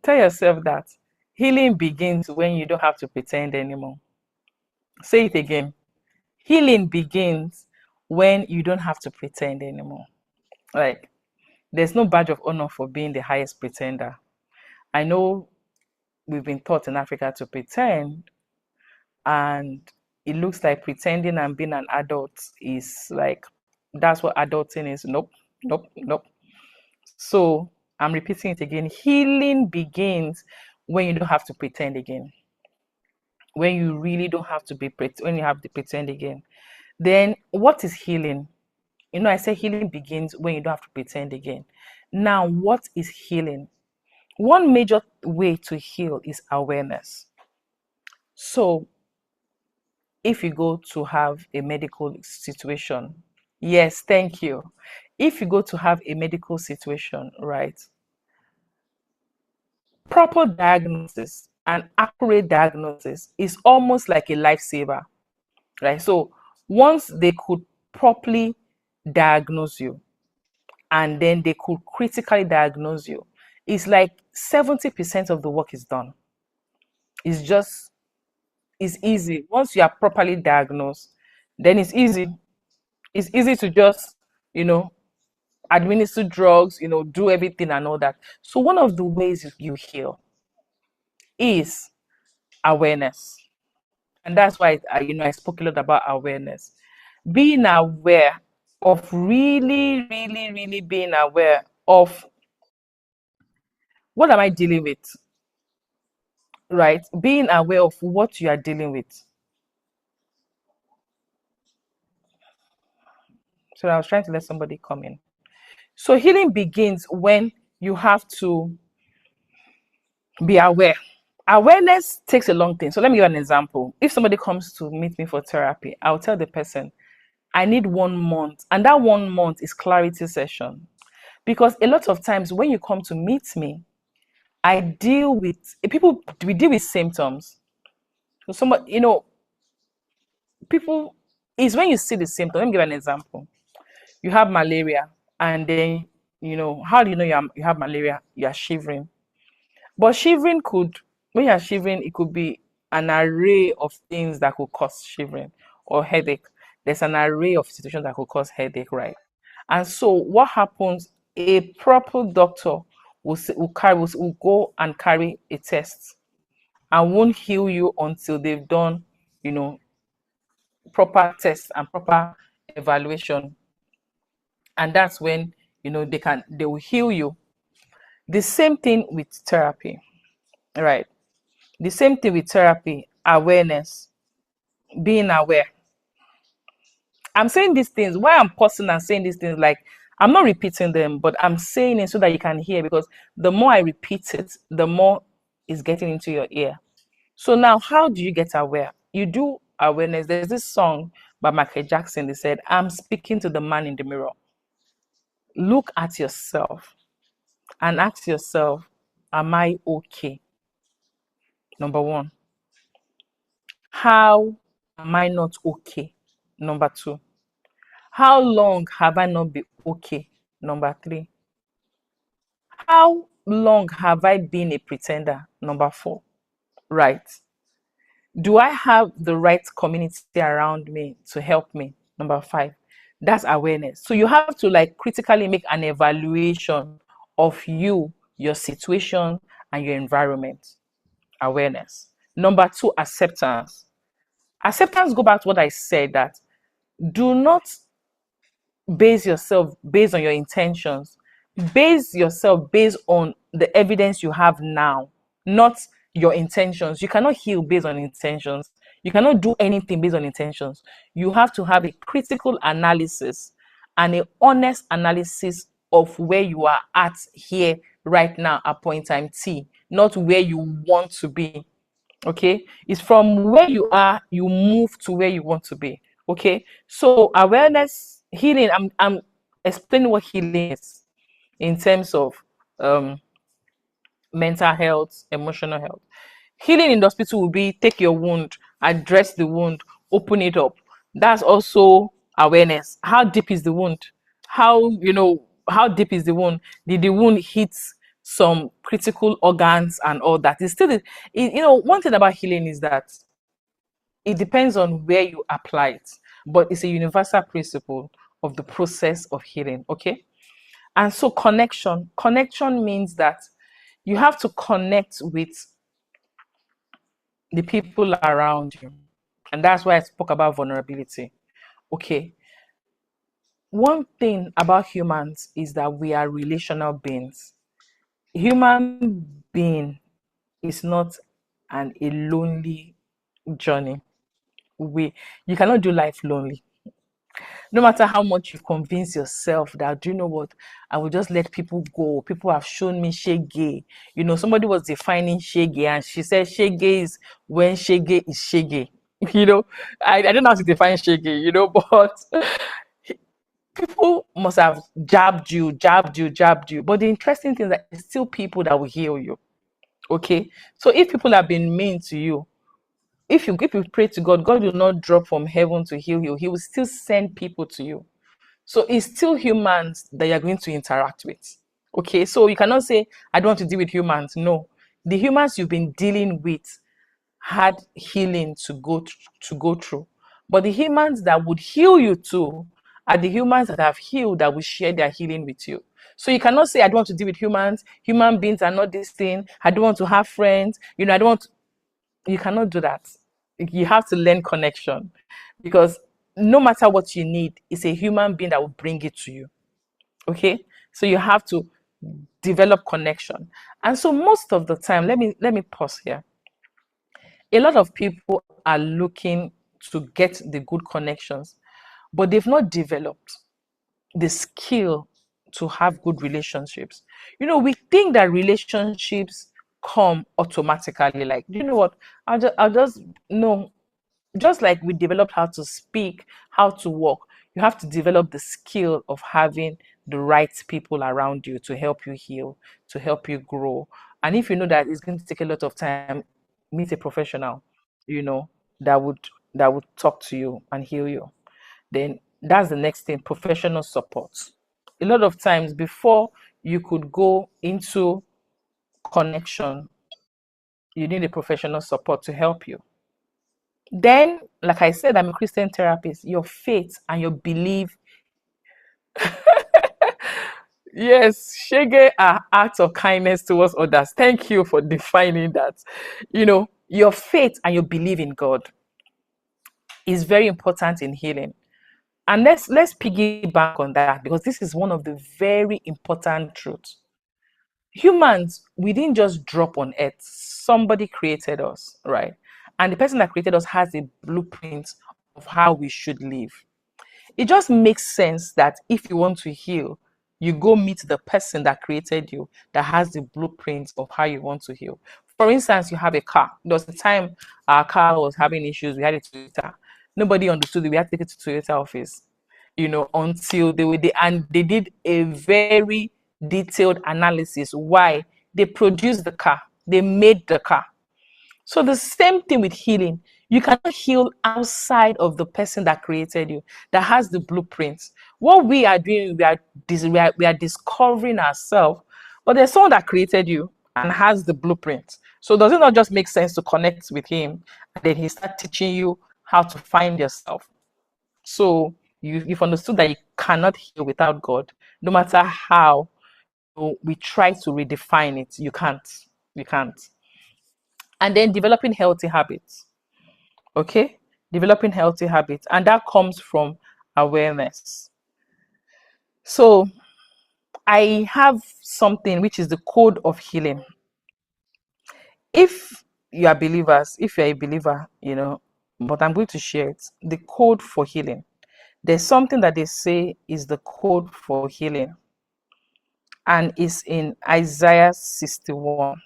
Speaker 1: Tell yourself that. Healing begins when you don't have to pretend anymore. Say it again. Healing begins when you don't have to pretend anymore. Like, there's no badge of honor for being the highest pretender. I know we've been taught in Africa to pretend, and it looks like pretending and being an adult is like, that's what adulting is. Nope, nope, nope. So I'm repeating it again. Healing begins when you don't have to pretend again. When you really don't have to when you have to pretend again. Then what is healing? I say healing begins when you don't have to pretend again. Now, what is healing? One major way to heal is awareness. So if you go to have a medical situation, yes, thank you. If you go to have a medical situation, right, proper diagnosis and accurate diagnosis is almost like a lifesaver, right? So once they could properly diagnose you, and then they could critically diagnose you, it's like 70% of the work is done. It's easy. Once you are properly diagnosed, then it's easy. It's easy to just, you know, administer drugs, do everything and all that. So one of the ways you heal is awareness. And that's why I spoke a lot about awareness. Being aware of really, really, really being aware of what am I dealing with, right? Being aware of what you are dealing with. So I was trying to let somebody come in. So healing begins when you have to be aware. Awareness takes a long thing. So let me give an example. If somebody comes to meet me for therapy, I'll tell the person, I need 1 month. And that 1 month is clarity session. Because a lot of times when you come to meet me, we deal with symptoms. So somebody, people, is when you see the symptom. Let me give an example. You have malaria and then how do you know you have malaria? You're shivering. But shivering could, when you're shivering, it could be an array of things that could cause shivering or headache. There's an array of situations that could cause headache, right? And so what happens? A proper doctor will go and carry a test and won't heal you until they've done, you know, proper tests and proper evaluation. And that's when they will heal you. The same thing with therapy, right? The same thing with therapy, awareness, being aware. I'm saying these things. Why I'm pausing and saying these things, like I'm not repeating them, but I'm saying it so that you can hear, because the more I repeat it, the more it's getting into your ear. So now, how do you get aware? You do awareness. There's this song by Michael Jackson. They said, "I'm speaking to the man in the mirror." Look at yourself and ask yourself, am I okay? Number one. How am I not okay? Number two. How long have I not been okay? Number three. How long have I been a pretender? Number four. Right. Do I have the right community around me to help me? Number five. That's awareness. So you have to like critically make an evaluation of you, your situation, and your environment. Awareness. Number two, acceptance. Acceptance, go back to what I said, that do not base yourself based on your intentions. Base yourself based on the evidence you have now, not your intentions. You cannot heal based on intentions. You cannot do anything based on intentions. You have to have a critical analysis and a honest analysis of where you are at here right now at point time T, not where you want to be. Okay, it's from where you are, you move to where you want to be. Okay, so awareness, healing, I'm explaining what healing is in terms of um mental health, emotional health. Healing in the hospital will be take your wound, address the wound, open it up. That's also awareness. How deep is the wound? How deep is the wound? Did the wound hit some critical organs and all that? It's still, one thing about healing is that it depends on where you apply it, but it's a universal principle of the process of healing. Okay. And so connection means that you have to connect with the people around you. And that's why I spoke about vulnerability. Okay. One thing about humans is that we are relational beings. Human being is not a lonely journey. You cannot do life lonely. No matter how much you convince yourself that, do you know what, I will just let people go. People have shown me shege. Somebody was defining shege and she said shege is when shege is shege. I don't know how to define shege, but people must have jabbed you, jabbed you, jabbed you. But the interesting thing is that it's still people that will heal you. Okay. So if people have been mean to you, if you pray to God, God will not drop from heaven to heal you. He will still send people to you. So it's still humans that you're going to interact with. Okay, so you cannot say, I don't want to deal with humans. No, the humans you've been dealing with had healing to go through. But the humans that would heal you too are the humans that have healed that will share their healing with you. So you cannot say, I don't want to deal with humans. Human beings are not this thing. I don't want to have friends. I don't want to. You cannot do that. You have to learn connection, because no matter what you need, it's a human being that will bring it to you. Okay, so you have to develop connection. And so most of the time, let me pause here. A lot of people are looking to get the good connections, but they've not developed the skill to have good relationships. We think that relationships come automatically. Like, you know what? I'll just no. Just like we developed how to speak, how to walk, you have to develop the skill of having the right people around you to help you heal, to help you grow. And if you know that it's going to take a lot of time, meet a professional, you know, that would that would talk to you and heal you. Then that's the next thing, professional support. a lot of times before you could go into connection, you need a professional support to help you. Then, like I said, I'm a Christian therapist. Your faith and your belief, yes, shege are acts of kindness towards others. Thank you for defining that. Your faith and your belief in God is very important in healing. And let's piggyback on that, because this is one of the very important truths. Humans, we didn't just drop on earth. Somebody created us, right? And the person that created us has a blueprint of how we should live. It just makes sense that if you want to heal, you go meet the person that created you, that has the blueprint of how you want to heal. For instance, you have a car. There was a time our car was having issues. We had a Toyota. Nobody understood it. We had to take it to Toyota office, until they did a very detailed analysis why they produced the car, they made the car. So the same thing with healing. You cannot heal outside of the person that created you, that has the blueprints. What we are doing, we are discovering ourselves, but there's someone that created you and has the blueprint. So does it not just make sense to connect with him, and then he start teaching you how to find yourself? So you've understood that you cannot heal without God. No matter how we try to redefine it, you can't. You can't. And then developing healthy habits. Okay? Developing healthy habits. And that comes from awareness. So I have something which is the code of healing. If you are believers, if you're a believer, but I'm going to share it. The code for healing. There's something that they say is the code for healing, and it's in Isaiah 61.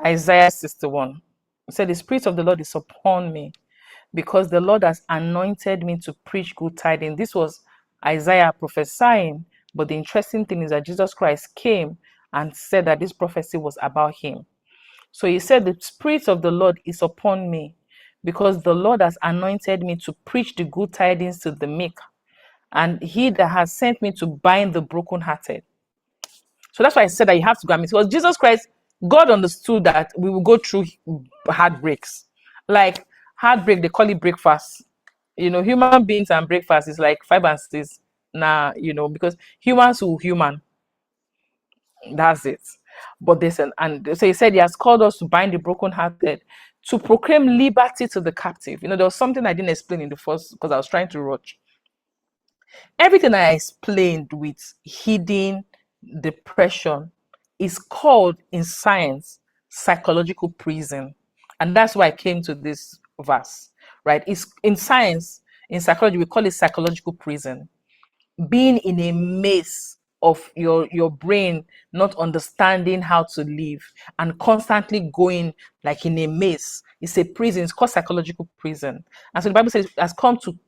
Speaker 1: Isaiah 61. It said, the Spirit of the Lord is upon me, because the Lord has anointed me to preach good tidings. This was Isaiah prophesying, but the interesting thing is that Jesus Christ came and said that this prophecy was about him. So he said, the Spirit of the Lord is upon me, because the Lord has anointed me to preach the good tidings to the meek, and he that has sent me to bind the brokenhearted. So that's why I said that you have to go. Because Jesus Christ, God understood that we will go through heartbreaks. Like heartbreak, they call it breakfast. Human beings and breakfast is like 5 and 6. Nah, because humans will human. That's it. But and so he said he has called us to bind the brokenhearted, to proclaim liberty to the captive. There was something I didn't explain in the first, because I was trying to rush. Everything I explained with hidden depression is called in science psychological prison. And that's why I came to this verse, right? It's in science, in psychology, we call it psychological prison. Being in a maze of your brain not understanding how to live, and constantly going like in a maze. It's a prison. It's called psychological prison. And so the Bible says it has come to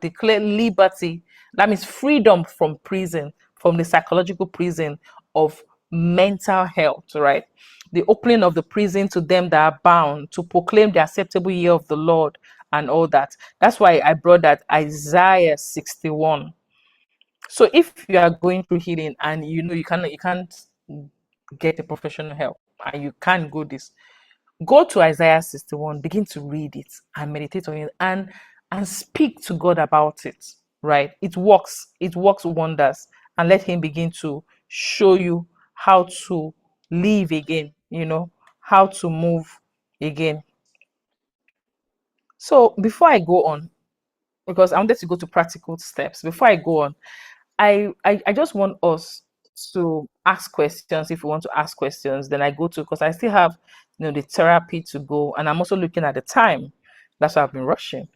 Speaker 1: declare liberty. That means freedom from prison, from the psychological prison of mental health, right? The opening of the prison to them that are bound, to proclaim the acceptable year of the Lord and all that. That's why I brought that Isaiah 61. So if you are going through healing and you can't get a professional help, and you can't go to Isaiah 61, begin to read it and meditate on it, and speak to God about it, right? It works wonders. And let him begin to show you how to live again, how to move again. So before I go on, because I wanted to go to practical steps, before I go on, I just want us to ask questions. If you want to ask questions, then I go to, because I still have the therapy to go, and I'm also looking at the time. That's why I've been rushing.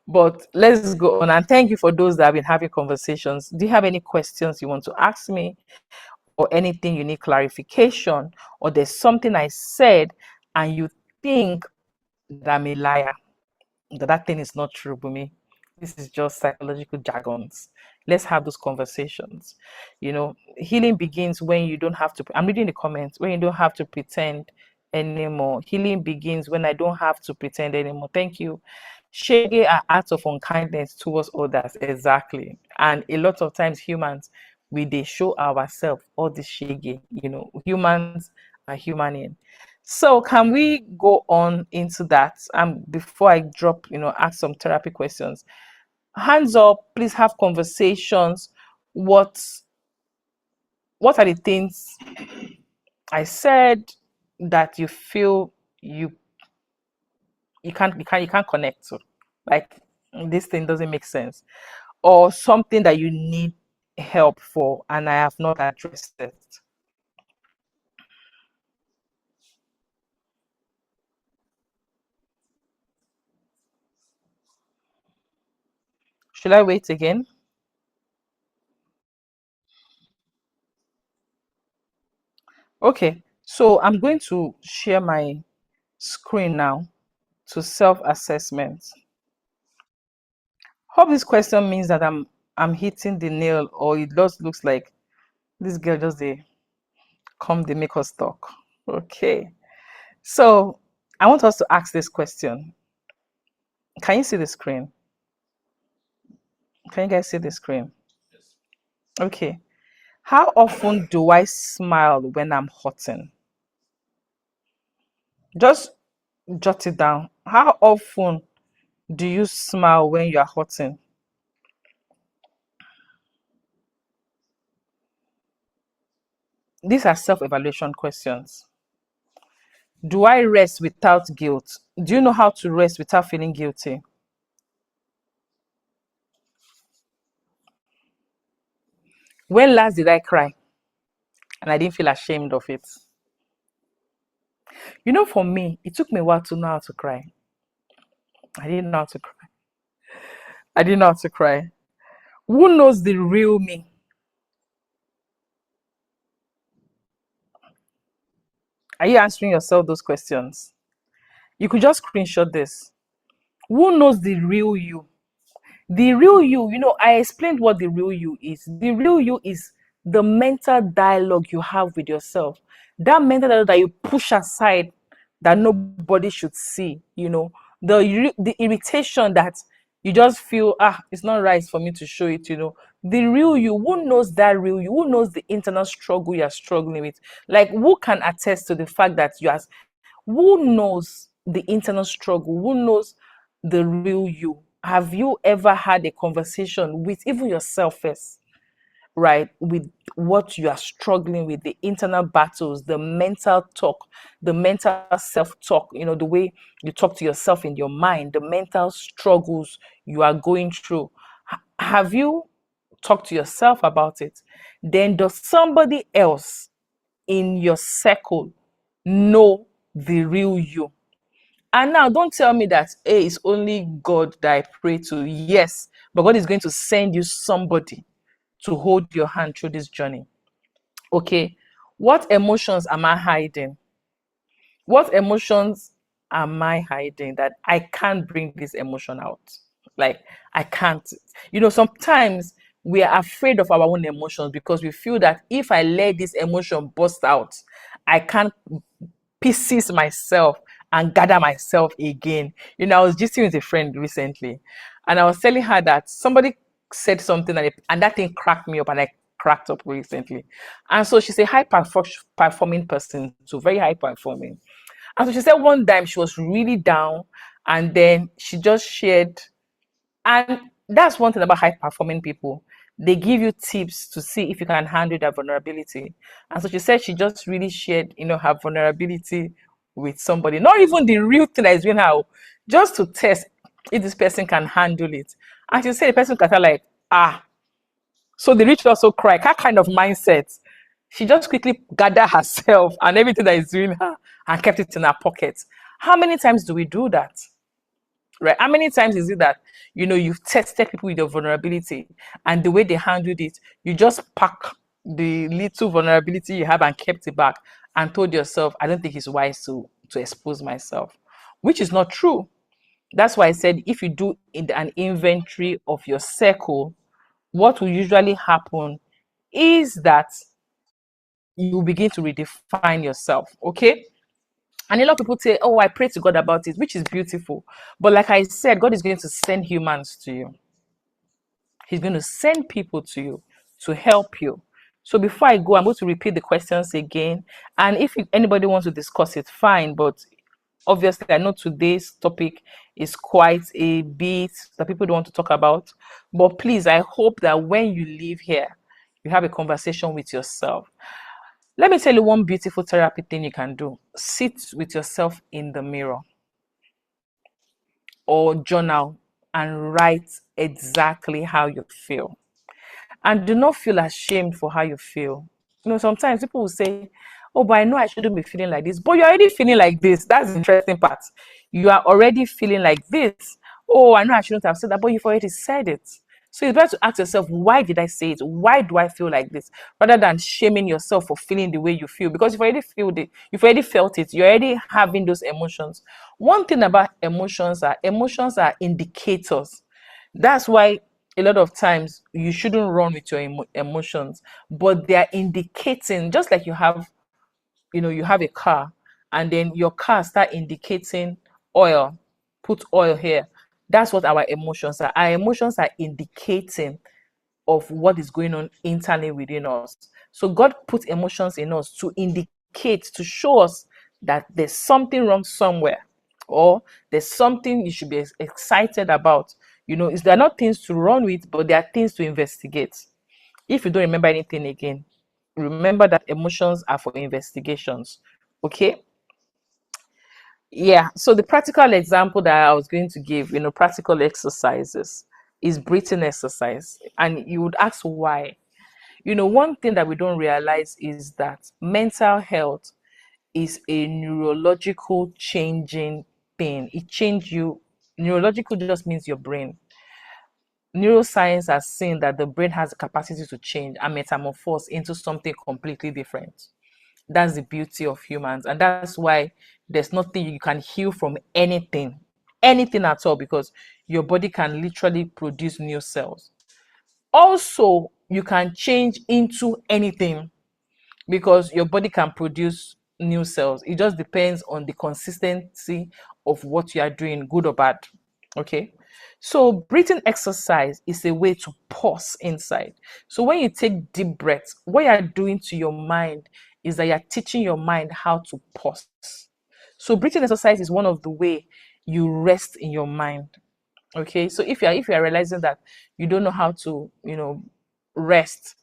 Speaker 1: But let's go on. And thank you for those that have been having conversations. Do you have any questions you want to ask me, or anything you need clarification, or there's something I said and you think that I'm a liar, that thing is not true, Bumi? This is just psychological jargons. Let's have those conversations. Healing begins when you don't have to. I'm reading the comments. When you don't have to pretend anymore. Healing begins when I don't have to pretend anymore. Thank you. Shege are acts of unkindness towards others, exactly. And a lot of times humans, they show ourselves all this shege, humans are humaning. So can we go on into that? Before I drop, ask some therapy questions. Hands up, please have conversations. What what are the things I said that you feel you you can't connect to? Like, this thing doesn't make sense, or something that you need help for and I have not addressed it. Should I wait again? Okay, so I'm going to share my screen now to self-assessment. Hope this question means that I'm hitting the nail, or it just looks like this girl just they come they make us talk. Okay, so I want us to ask this question. Can you see the screen? Can you guys see the screen? Okay. How often do I smile when I'm hurting? Just jot it down. How often do you smile when you are hurting? These are self-evaluation questions. Do I rest without guilt? Do you know how to rest without feeling guilty? When last did I cry and I didn't feel ashamed of it? For me, it took me a while to know how to cry. I didn't know how to cry. I didn't know how to cry. Who knows the real me? Are you answering yourself those questions? You could just screenshot this. Who knows the real you? The real you, I explained what the real you is. The real you is the mental dialogue you have with yourself. That mental dialogue that you push aside, that nobody should see, the irritation that you just feel, it's not right for me to show it. The real you, who knows that real you? Who knows the internal struggle you're struggling with? Like, who can attest to the fact that who knows the internal struggle? Who knows the real you? Have you ever had a conversation with even yourself first, right? With what you are struggling with, the internal battles, the mental talk, the mental self talk, the way you talk to yourself in your mind, the mental struggles you are going through. Have you talked to yourself about it? Then does somebody else in your circle know the real you? And now, don't tell me that, hey, it's only God that I pray to. Yes, but God is going to send you somebody to hold your hand through this journey. Okay, what emotions am I hiding? What emotions am I hiding that I can't bring this emotion out? Like, I can't. Sometimes we are afraid of our own emotions because we feel that if I let this emotion burst out, I can't pieces myself and gather myself again. I was just with a friend recently, and I was telling her that somebody said something, and that thing cracked me up, and I cracked up recently. And so she's a performing person, so very high performing. And so she said one time she was really down, and then she just shared, and that's one thing about high performing people. They give you tips to see if you can handle that vulnerability. And so she said she just really shared, her vulnerability with somebody. Not even the real thing that is doing her, just to test if this person can handle it. And she said the person can tell like, so the rich also cry. That kind of mindset. She just quickly gathered herself and everything that is doing her and kept it in her pocket. How many times do we do that? Right? How many times is it that you've tested people with your vulnerability and the way they handled it, you just pack the little vulnerability you have and kept it back and told yourself, I don't think it's wise to expose myself, which is not true. That's why I said if you do an inventory of your circle, what will usually happen is that you begin to redefine yourself. Okay. And a lot of people say, oh, I pray to God about it, which is beautiful. But like I said, God is going to send humans to you. He's going to send people to you to help you. So before I go, I'm going to repeat the questions again. And if anybody wants to discuss it, fine. But obviously, I know today's topic is quite a bit that people don't want to talk about. But please, I hope that when you leave here, you have a conversation with yourself. Let me tell you one beautiful therapy thing you can do. Sit with yourself in the mirror or journal and write exactly how you feel. And do not feel ashamed for how you feel. Sometimes people will say, oh, but I know I shouldn't be feeling like this. But you're already feeling like this. That's the interesting part. You are already feeling like this. Oh, I know I shouldn't have said that, but you've already said it. So it's better to ask yourself, why did I say it? Why do I feel like this? Rather than shaming yourself for feeling the way you feel. Because you've already felt it. You're already having those emotions. One thing about emotions are indicators. That's why a lot of times you shouldn't run with your emotions, but they are indicating, just like you have a car, and then your car start indicating oil, put oil here. That's what our emotions are. Our emotions are indicating of what is going on internally within us. So God put emotions in us to indicate, to show us that there's something wrong somewhere, or there's something you should be excited about. There are not things to run with, but there are things to investigate. If you don't remember anything again, remember that emotions are for investigations. Okay? Yeah. So the practical example that I was going to give, practical exercises is breathing exercise. And you would ask why. One thing that we don't realize is that mental health is a neurological changing thing. It changes you. Neurological just means your brain. Neuroscience has seen that the brain has the capacity to change and metamorphose into something completely different. That's the beauty of humans. And that's why there's nothing you can heal from anything at all, because your body can literally produce new cells. Also, you can change into anything because your body can produce new cells. It just depends on the consistency of what you are doing, good or bad. Okay. So breathing exercise is a way to pause inside. So when you take deep breaths, what you are doing to your mind is that you're teaching your mind how to pause. So breathing exercise is one of the way you rest in your mind. Okay. So if you are realizing that you don't know how to, rest,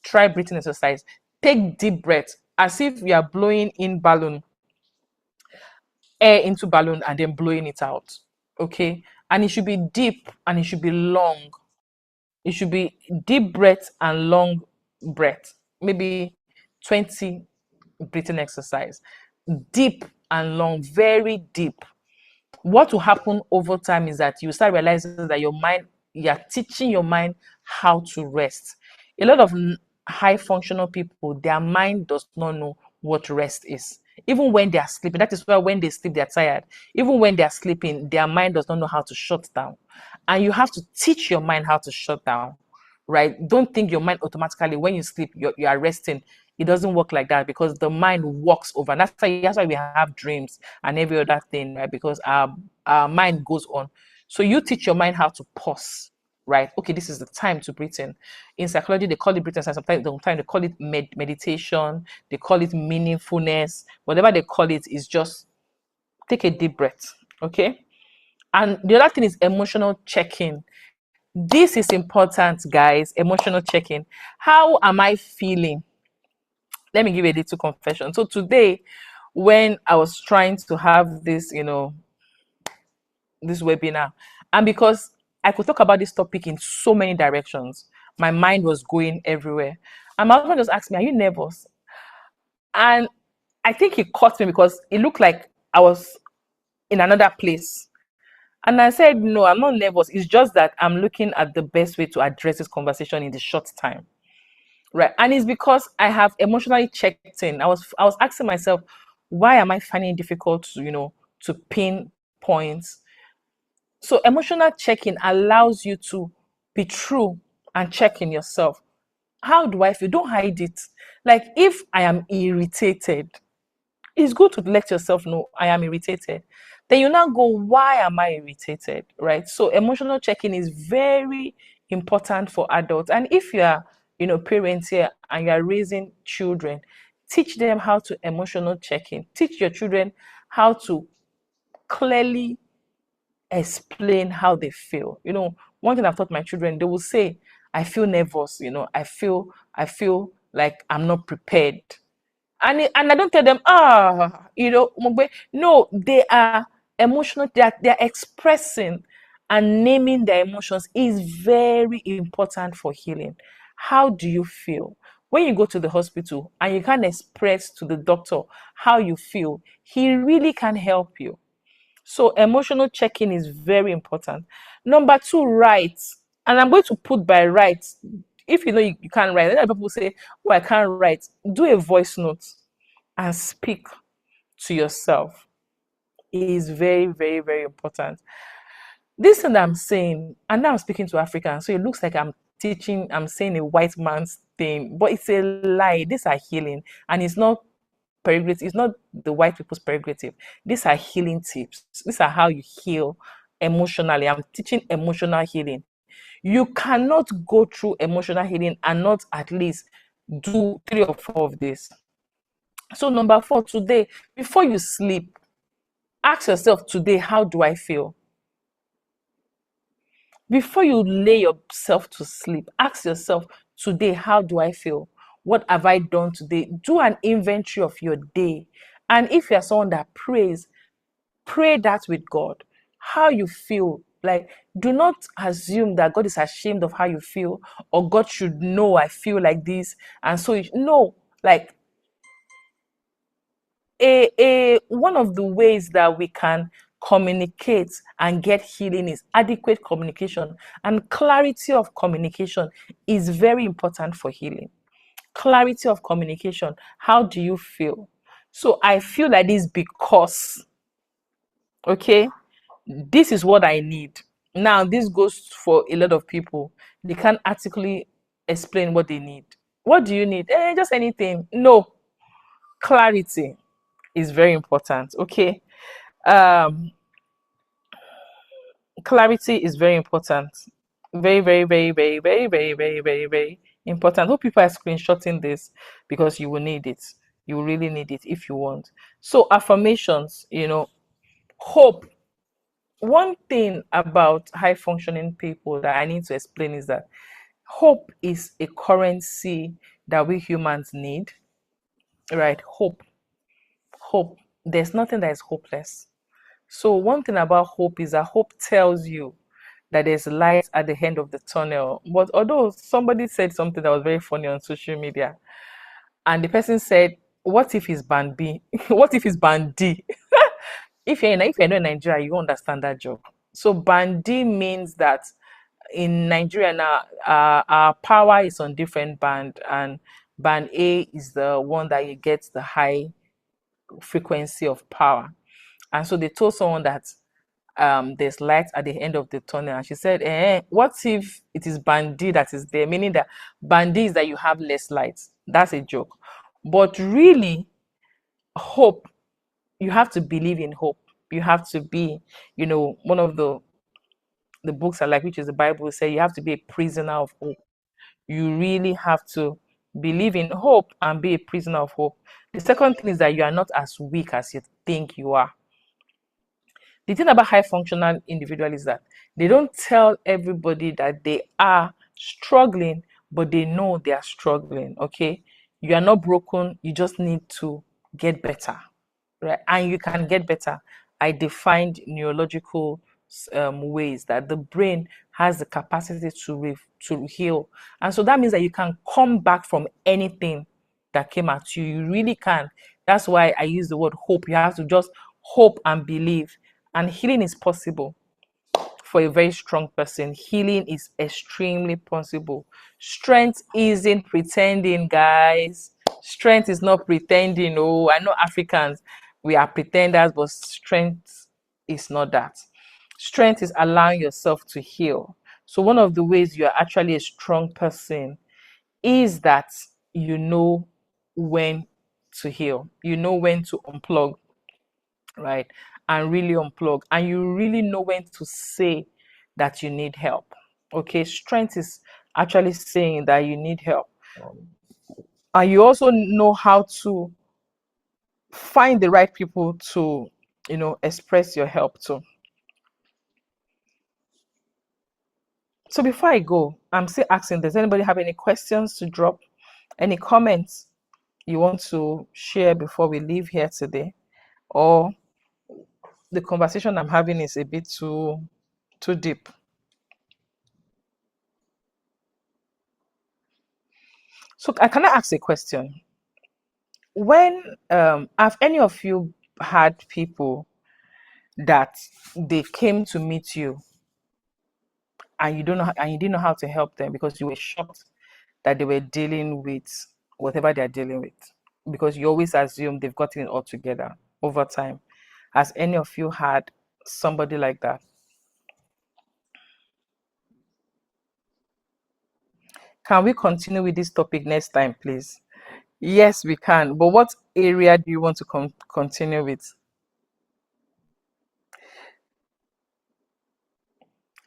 Speaker 1: try breathing exercise. Take deep breath as if you are blowing in air into balloon and then blowing it out. Okay. And it should be deep and it should be long. It should be deep breath and long breath. Maybe 20 breathing exercise. Deep and long, very deep. What will happen over time is that you start realizing that you're teaching your mind how to rest. A lot of high functional people, their mind does not know what rest is. Even when they are sleeping, that is why when they sleep, they're tired. Even when they are sleeping, their mind does not know how to shut down. And you have to teach your mind how to shut down, right? Don't think your mind automatically, when you sleep, you are resting. It doesn't work like that, because the mind works over. And that's why we have dreams and every other thing, right? Because our mind goes on. So you teach your mind how to pause, right? Okay, this is the time to breathe in. In psychology, they call it breathing. Sometimes they call it meditation. They call it meaningfulness. Whatever they call it is just take a deep breath, okay? And the other thing is emotional check-in. This is important, guys. Emotional check-in. How am I feeling? Let me give you a little confession. So today, when I was trying to have this, this webinar, and because I could talk about this topic in so many directions, my mind was going everywhere. And my husband just asked me, "Are you nervous?" And I think he caught me because it looked like I was in another place. And I said, "No, I'm not nervous. It's just that I'm looking at the best way to address this conversation in the short time." Right. And it's because I have emotionally checked in. I was asking myself, why am I finding it difficult to, to pin points? So emotional check-in allows you to be true and check in yourself. How do I feel? Don't hide it. Like if I am irritated, It's good to let yourself know I am irritated. Then you now go, why am I irritated? Right? So emotional checking is very important for adults. And if you are, parents here and you are raising children, teach them how to emotional checking. Teach your children how to clearly explain how they feel. One thing I've taught my children, they will say, I feel nervous, I feel like I'm not prepared. And I don't tell them, Mogbe. No, they are emotional, they're expressing and naming their emotions is very important for healing. How do you feel? When you go to the hospital and you can't express to the doctor how you feel, he really can help you. So emotional checking is very important. Number two, write. And I'm going to put by write. If you can't write, then people say, oh, I can't write. Do a voice note and speak to yourself. It is very, very, very important. This thing that I'm saying, and now I'm speaking to Africans, so it looks like I'm saying a white man's thing, but it's a lie. These are healing, and it's not prerogative. It's not the white people's prerogative. These are healing tips. These are how you heal emotionally. I'm teaching emotional healing. You cannot go through emotional healing and not at least do 3 or 4 of this. So number 4, today, before you sleep, ask yourself, today, how do I feel? Before you lay yourself to sleep, ask yourself, today, how do I feel? What have I done today? Do an inventory of your day. And if you're someone that prays, pray that with God. How you feel. Like, do not assume that God is ashamed of how you feel, or God should know I feel like this. And so, no, like, one of the ways that we can communicate and get healing is adequate communication, and clarity of communication is very important for healing. Clarity of communication. How do you feel? So I feel like this because, okay, this is what I need. Now this goes for a lot of people. They can't articulately explain what they need. What do you need? Just anything. No. Clarity is very important. Okay. um Clarity is very important. Very, very, very, very, very, very, very, very, very important. Hope people are screenshotting this, because you will need it. You will really need it if you want. So affirmations, hope. One thing about high functioning people that I need to explain is that hope is a currency that we humans need. Right? Hope. There's nothing that is hopeless. So one thing about hope is that hope tells you that there's light at the end of the tunnel. But although somebody said something that was very funny on social media, and the person said, what if it's band B? What if it's band D? If you're not in Nigeria, you understand that joke. So band D means that in Nigeria now, our power is on different band, and band A is the one that you get the high frequency of power. And so they told someone that there's light at the end of the tunnel. And she said, what if it is band D that is there? Meaning that band D is that you have less light. That's a joke. But really, hope, you have to believe in hope. You have to be, one of the books I like, which is the Bible, say you have to be a prisoner of hope. You really have to believe in hope and be a prisoner of hope. The second thing is that you are not as weak as you think you are. The thing about high functional individuals is that they don't tell everybody that they are struggling, but they know they are struggling. Okay, you are not broken, you just need to get better, right? And you can get better. I defined neurological ways that the brain has the capacity to heal, and so that means that you can come back from anything that came at you. You really can. That's why I use the word hope. You have to just hope and believe, and healing is possible. For a very strong person, healing is extremely possible. Strength isn't pretending, guys. Strength is not pretending. Oh, I know Africans, we are pretenders, but strength is not that. Strength is allowing yourself to heal. So one of the ways you are actually a strong person is that you know when to heal. You know when to unplug, right? And really unplug. And you really know when to say that you need help. Okay, strength is actually saying that you need help. And you also know how to find the right people to, express your help to. So before I go, I'm still asking, does anybody have any questions to drop? Any comments you want to share before we leave here today? Or the conversation I'm having is a bit too deep? So I can I ask a question? When have any of you had people that they came to meet you and you didn't know how to help them because you were shocked that they were dealing with whatever they're dealing with, because you always assume they've gotten it all together over time? Has any of you had somebody like that? Can we continue with this topic next time, please? Yes, we can. But what area do you want to continue with?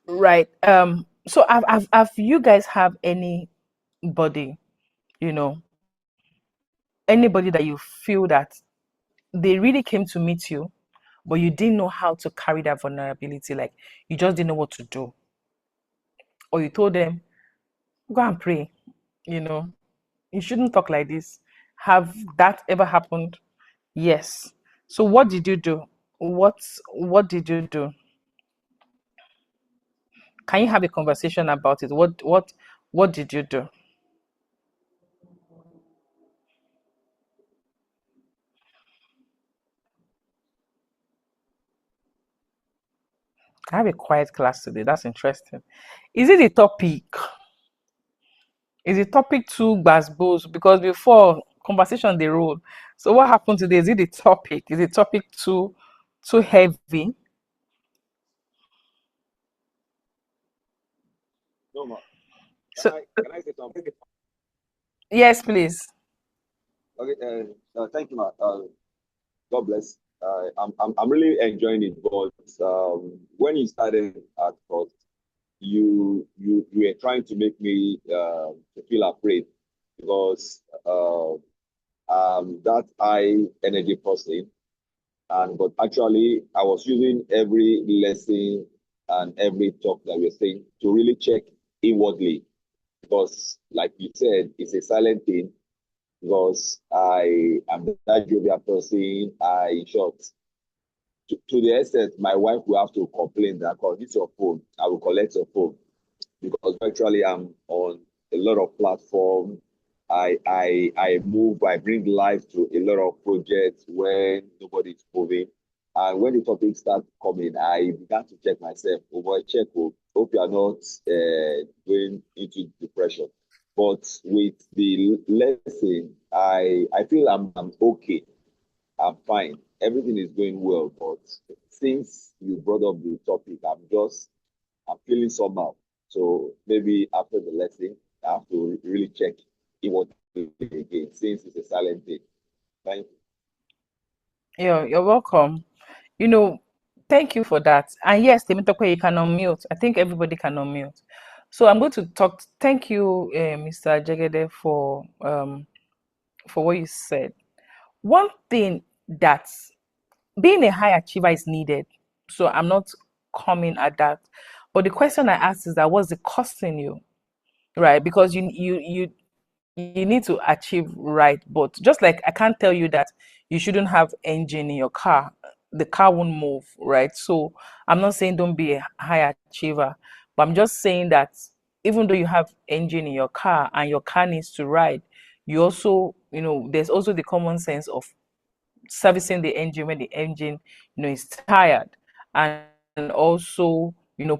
Speaker 1: Right. So have you guys have anybody, you know, anybody that you feel that they really came to meet you, but you didn't know how to carry that vulnerability, like you just didn't know what to do, or you told them, go and pray, you know, you shouldn't talk like this. Have that ever happened? Yes. So what did you do? What did you do? Can you have a conversation about it? What did you do? I have a quiet class today. That's interesting. Is it a topic? Is the topic too gbasgbos? Because before conversation they roll. So what happened today? Is it the topic? Is the topic too heavy?
Speaker 2: No, ma.
Speaker 1: So
Speaker 2: Can I say something?
Speaker 1: yes, please.
Speaker 2: Okay. Thank you, ma. God bless. I'm really enjoying it, but when you started at first, you were trying to make me to feel afraid because that high energy person, and but actually I was using every lesson and every talk that we're saying to really check inwardly because, like you said, it's a silent thing because I am that jovial person. In short, to the extent my wife will have to complain that, oh, this is your phone. I will collect your phone because virtually I'm on a lot of platforms. I move, I bring life to a lot of projects when nobody's moving. And when the topic starts coming, I began to check myself. Over check, hope you are not going into depression. But with the lesson, I feel I'm okay. I'm fine. Everything is going well. But since you brought up the topic, I'm feeling somehow. So maybe after the lesson, I have to really check what again, since it's a silent day. Thank you.
Speaker 1: You're welcome. You know, thank you for that. And yes, Temitope, you can unmute. I think everybody can unmute. So I'm going to talk. Thank you, Mr. Jegede, for what you said. One thing that being a high achiever is needed. So I'm not coming at that. But the question I asked is that what's the costing you? Right? Because you need to achieve, right? But just like I can't tell you that you shouldn't have engine in your car, the car won't move, right? So I'm not saying don't be a high achiever, but I'm just saying that even though you have engine in your car and your car needs to ride, you also, there's also the common sense of servicing the engine when the engine, is tired, and also,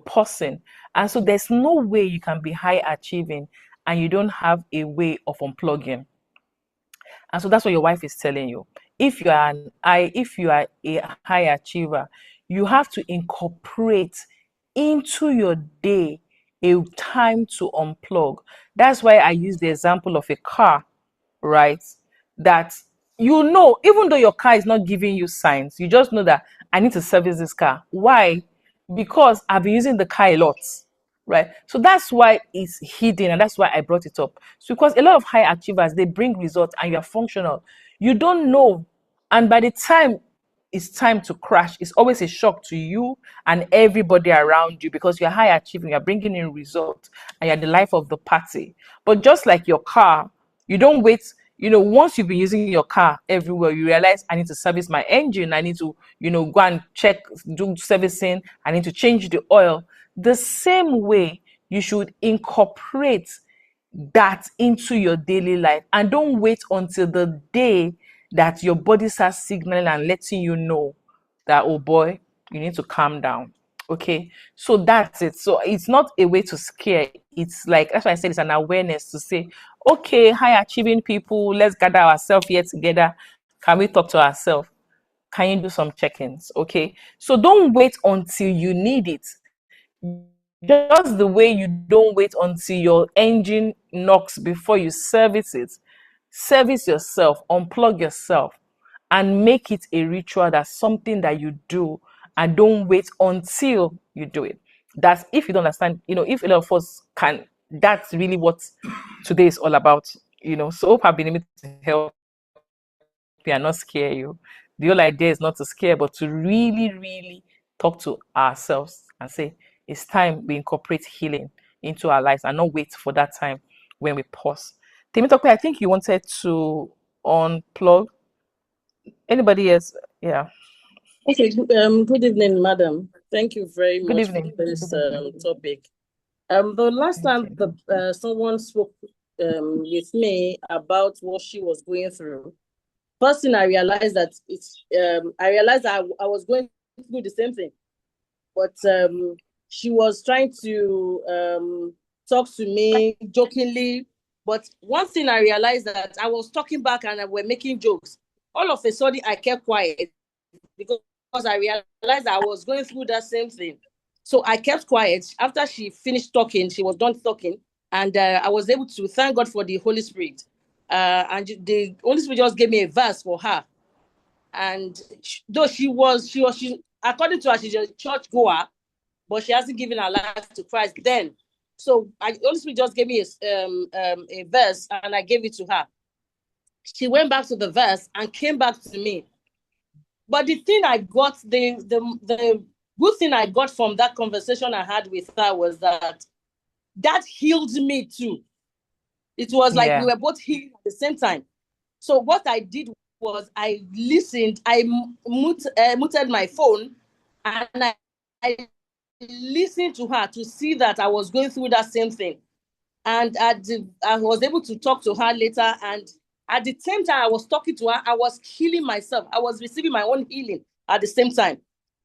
Speaker 1: pausing. And so there's no way you can be high achieving and you don't have a way of unplugging. And so that's what your wife is telling you. If you are a high achiever, you have to incorporate into your day a time to unplug. That's why I use the example of a car, right? That you know, even though your car is not giving you signs, you just know that I need to service this car. Why? Because I've been using the car a lot, right? So that's why it's hidden, and that's why I brought it up. So because a lot of high achievers, they bring results and you're functional, you don't know, and by the time it's time to crash, it's always a shock to you and everybody around you, because you're high achieving, you're bringing in results, and you're the life of the party. But just like your car, you don't wait. Once you've been using your car everywhere, you realize I need to service my engine. I need to, go and check, do servicing. I need to change the oil. The same way, you should incorporate that into your daily life, and don't wait until the day that your body starts signaling and letting you know that, oh boy, you need to calm down. Okay, so that's it. So it's not a way to scare. It's like, that's why I said it's an awareness to say, okay, high achieving people, let's gather ourselves here together. Can we talk to ourselves? Can you do some check-ins? Okay, so don't wait until you need it. Just the way you don't wait until your engine knocks before you service it. Service yourself, unplug yourself, and make it a ritual. That's something that you do, and don't wait until you do it. That's, if you don't understand, if a lot of us can, that's really what today is all about. So hope I've been able to help you and not scare you. The whole idea is not to scare, but to really, really talk to ourselves and say, it's time we incorporate healing into our lives and not wait for that time when we pause. Temitope, I think you wanted to unplug. Anybody else? Yeah.
Speaker 3: Okay, good evening, madam. Thank you very
Speaker 1: Good
Speaker 3: much for
Speaker 1: evening.
Speaker 3: this
Speaker 1: Good evening.
Speaker 3: topic. The last
Speaker 1: Thank
Speaker 3: time
Speaker 1: you.
Speaker 3: someone spoke with me about what she was going through, first thing I realized that I was going through the same thing, but she was trying to talk to me jokingly. But one thing I realized that I was talking back and we're making jokes. All of a sudden, I kept quiet because I realized I was going through that same thing. So I kept quiet. After she finished talking, she was done talking, and I was able to thank God for the Holy Spirit. And the Holy Spirit just gave me a verse for her. And though she according to her, she's a church goer, but she hasn't given her life to Christ then. So Holy Spirit just gave me a verse, and I gave it to her. She went back to the verse and came back to me. But the thing I got, the good thing I got from that conversation I had with her was that healed me too. It was like we
Speaker 1: Yeah.
Speaker 3: were both healed at the same time. So what I did was I listened, I muted my phone, and I listened to her to see that I was going through that same thing. And I was able to talk to her later. And at the same time I was talking to her, I was healing myself. I was receiving my own healing at the same time.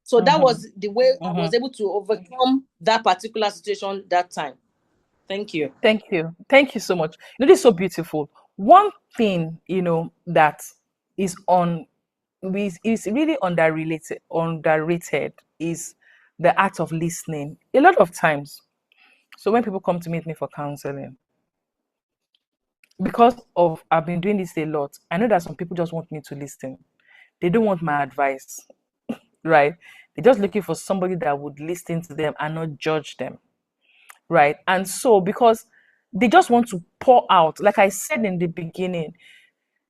Speaker 3: So that
Speaker 1: Mm-hmm.
Speaker 3: was the way I
Speaker 1: Mm-hmm.
Speaker 3: was able to overcome that particular situation that time. Thank you.
Speaker 1: Thank you. Thank you so much. This is so beautiful. One thing, that is on is really underrated is the art of listening. A lot of times, so when people come to meet me for counseling, because of I've been doing this a lot, I know that some people just want me to listen. They don't want my advice, right? They're just looking for somebody that would listen to them and not judge them, right? And so, because they just want to pour out, like I said in the beginning,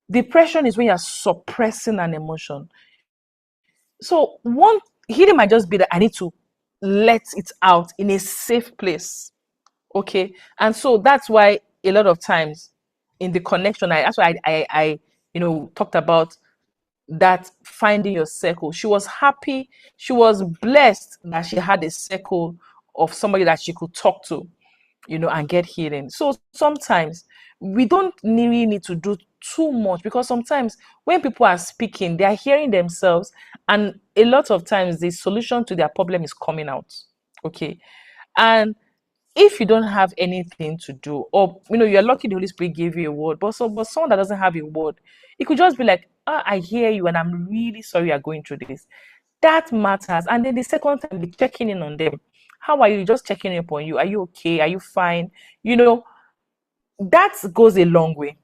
Speaker 1: depression is when you're suppressing an emotion. So, one healing might just be that I need to let it out in a safe place. Okay. And so that's why a lot of times in the connection, that's why I talked about that, finding your circle. She was happy, she was blessed that she had a circle of somebody that she could talk to, and get healing. So sometimes we don't really need to do too much, because sometimes when people are speaking, they are hearing themselves, and a lot of times the solution to their problem is coming out. Okay. And if you don't have anything to do, or you're lucky the Holy Spirit gave you a word, but someone that doesn't have a word, it could just be like, I hear you and I'm really sorry you're going through this. That matters. And then the second time, be checking in on them. How are you? Just checking up on you. Are you okay? Are you fine? That goes a long way.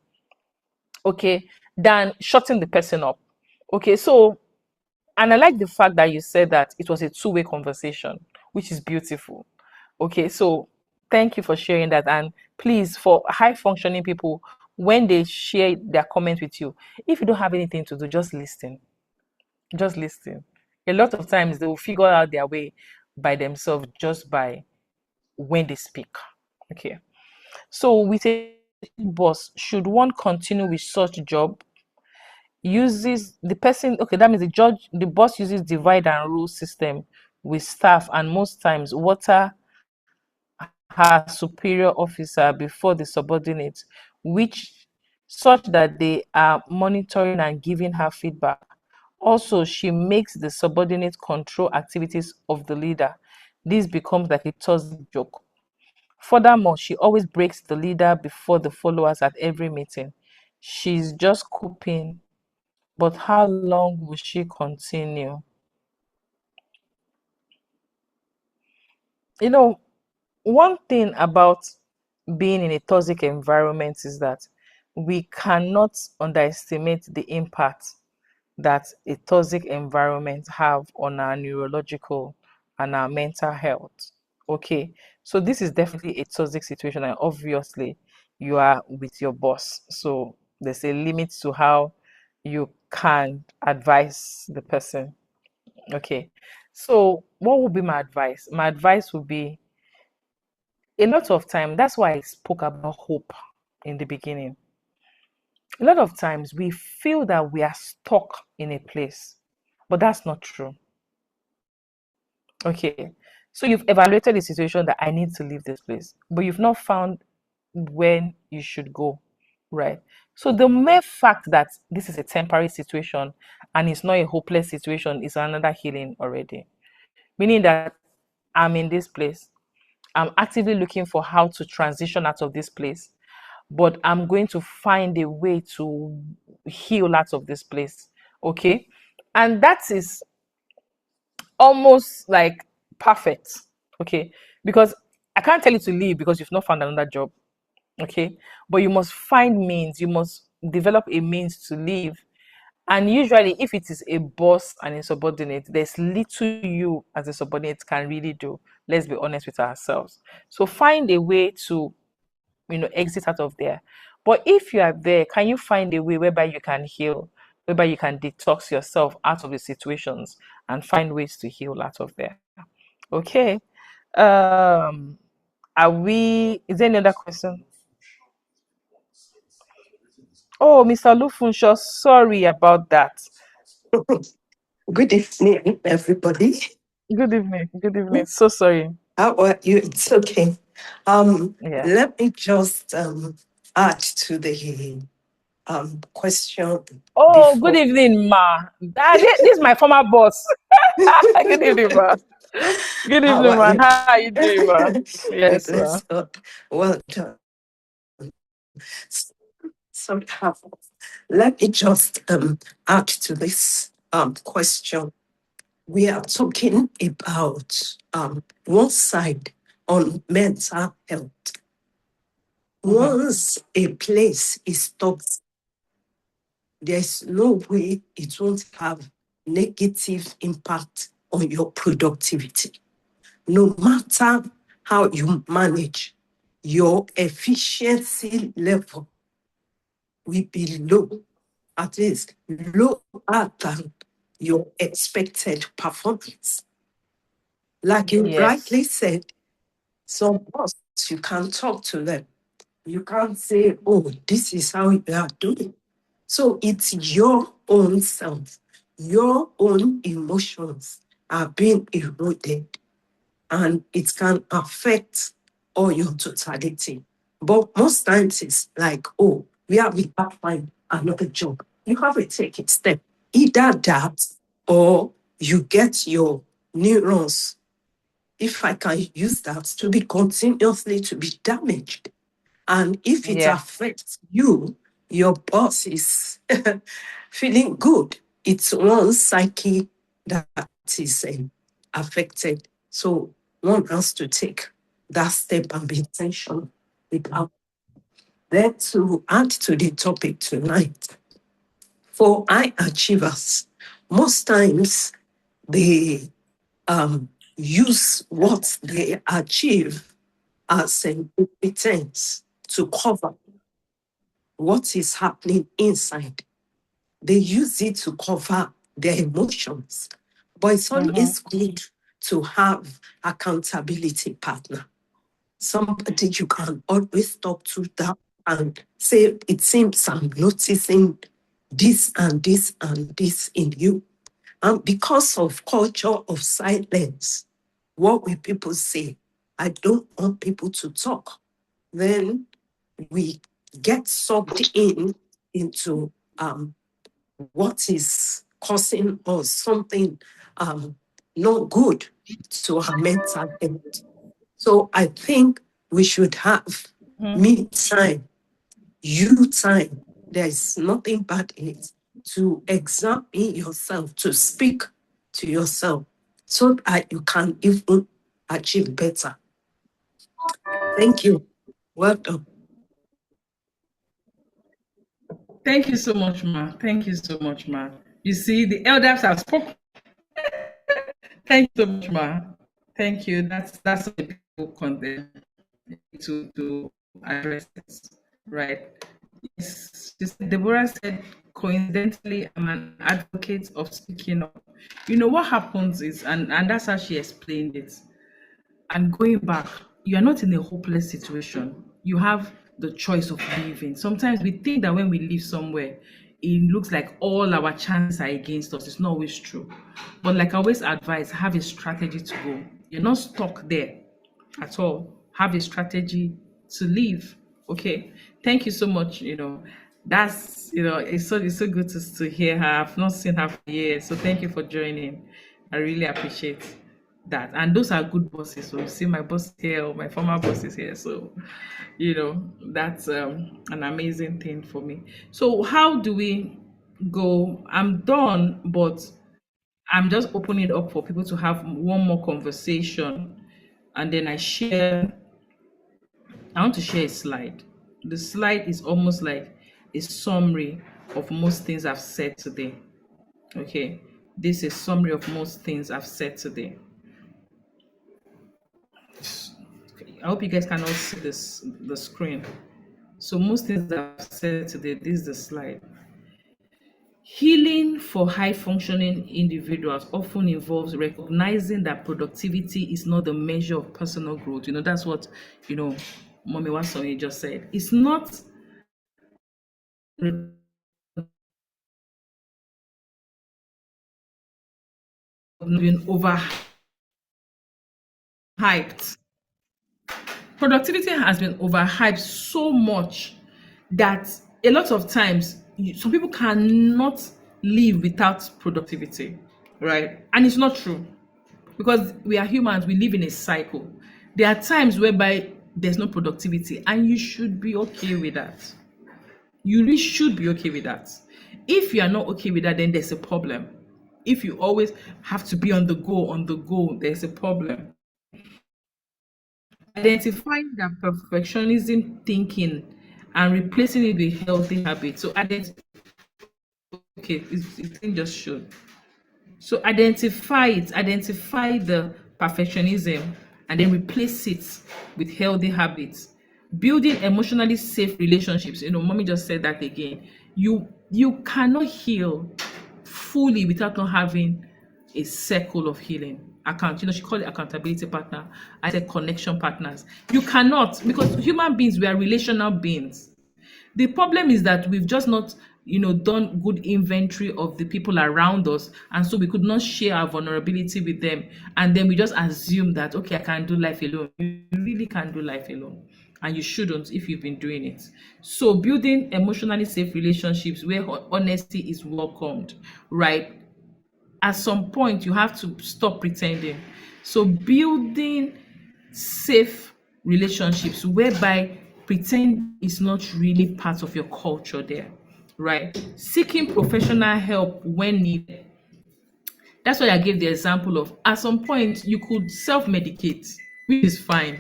Speaker 1: Okay. than shutting the person up. Okay, so, and I like the fact that you said that it was a two-way conversation, which is beautiful. Okay, so thank you for sharing that. And please, for high functioning people, when they share their comment with you, if you don't have anything to do, just listen. Just listen. A lot of times they will figure out their way by themselves just by when they speak. Okay. So with a boss, should one continue with such job? Uses the person, okay, that means the boss uses divide and rule system with staff, and most times water her superior officer before the subordinate, which such that they are monitoring and giving her feedback. Also, she makes the subordinate control activities of the leader. This becomes like a toxic joke. Furthermore, she always breaks the leader before the followers at every meeting. She's just coping, but how long will she continue? You know, one thing about being in a toxic environment is that we cannot underestimate the impact that a toxic environment have on our neurological and our mental health. Okay, so this is definitely a toxic situation, and obviously you are with your boss, so there's a limit to how you can advise the person. Okay, so what would be my advice? My advice would be, a lot of time, that's why I spoke about hope in the beginning. A lot of times we feel that we are stuck in a place, but that's not true. Okay, so you've evaluated the situation that I need to leave this place, but you've not found when you should go, right? So the mere fact that this is a temporary situation and it's not a hopeless situation is another healing already, meaning that I'm in this place, I'm actively looking for how to transition out of this place, but I'm going to find a way to heal out of this place. Okay. And that is almost like perfect. Okay. Because I can't tell you to leave because you've not found another job. Okay. But you must find means, you must develop a means to leave. And usually, if it is a boss and a subordinate, there's little you as a subordinate can really do. Let's be honest with ourselves. So find a way to, exit out of there. But if you are there, can you find a way whereby you can heal, whereby you can detox yourself out of the situations and find ways to heal out of there? Okay. Um, is there any other question? Oh, Mr. Lufunshaw, sorry about that.
Speaker 4: Good evening, everybody.
Speaker 1: Good evening. Good evening. So sorry.
Speaker 4: How are you? It's okay.
Speaker 1: Yeah.
Speaker 4: Let me just add to the question
Speaker 1: Oh, good
Speaker 4: before.
Speaker 1: evening, Ma. This is my former boss. Good evening, Ma. Good
Speaker 4: How
Speaker 1: evening,
Speaker 4: are
Speaker 1: man.
Speaker 4: you?
Speaker 1: How are you doing, Ma?
Speaker 4: We
Speaker 1: Yes, Ma.
Speaker 4: bless God. Well done. So, let me just add to this question. We are talking about one side on mental health.
Speaker 1: Mm-hmm.
Speaker 4: Once a place is toxic, there's no way it won't have negative impact on your productivity. No matter how you manage, your efficiency level will be low, at least lower than your expected performance. Like you rightly
Speaker 1: Yes.
Speaker 4: said, some boss, you can talk to them. You can't say, oh, this is how you are doing. So it's your own self, your own emotions are being eroded, and it can affect all your totality. But most times it's like, oh, we have to find another job. You have to take a step, either that or you get your neurons, if I can use that, to be continuously to be damaged. And if it
Speaker 1: Yeah.
Speaker 4: affects you, your boss is feeling good. It's one psyche that is affected. So one has to take that step and be intentional. Then to add to the topic tonight, For high achievers, most times they use what they achieve as an pretense to cover what is happening inside. They use it to cover their emotions. But it's always good to have accountability partner. Somebody you can always talk to that and say, it seems I'm noticing this and this and this in you. And because of culture of silence, what will people say? I don't want people to talk. Then we get sucked into what is causing us something not good to our mental health. So I think we should have me time, you time. There's nothing bad in it. To examine yourself, to speak to yourself, so that you can even achieve better. Thank you. Well done.
Speaker 1: Thank you so much, Ma. Thank you so much, Ma. You see, the elders have spoken. Thank you so much, Ma. Thank you. That's the people content to address it, right? Yes, Deborah said, coincidentally, I'm an advocate of speaking up. You know what happens is, and that's how she explained it. And going back, you are not in a hopeless situation. You have the choice of leaving. Sometimes we think that when we leave somewhere, it looks like all our chances are against us. It's not always true. But like I always advise, have a strategy to go. You're not stuck there at all. Have a strategy to leave. Okay. Thank you so much. That's it's so good to hear her. I've not seen her for years. So thank you for joining. I really appreciate that. And those are good bosses. So you see my boss here or my former boss is here. So that's an amazing thing for me. So how do we go? I'm done, but I'm just opening it up for people to have one more conversation. And then I want to share a slide. The slide is almost like a summary of most things I've said today. Okay. This is a summary of most things I've said today. I hope you guys can all see the screen. So most things that I've said today, this is the slide. Healing for high functioning individuals often involves recognizing that productivity is not the measure of personal growth. That's what, Mommy Wasonye just said. It's not been overhyped. Productivity has been overhyped so much that a lot of times some people cannot live without productivity, right? And it's not true, because we are humans. We live in a cycle. There are times whereby there's no productivity, and you should be okay with that. You really should be okay with that. If you are not okay with that, then there's a problem. If you always have to be on the go, there's a problem. Identifying that perfectionism thinking and replacing it with healthy habits. So it didn't just show. So identify the perfectionism, and then replace it with healthy habits. Building emotionally safe relationships. Mommy just said that again. You cannot heal fully without not having a circle of healing. She called it accountability partner. I said connection partners. You cannot, because human beings, we are relational beings. The problem is that we've just not, done good inventory of the people around us, and so we could not share our vulnerability with them. And then we just assume that, okay, I can do life alone. You really can't do life alone, and you shouldn't if you've been doing it. So building emotionally safe relationships where honesty is welcomed, right? At some point, you have to stop pretending. So building safe relationships whereby pretend is not really part of your culture there, right? Seeking professional help when needed. That's why I gave the example of, at some point you could self-medicate, which is fine.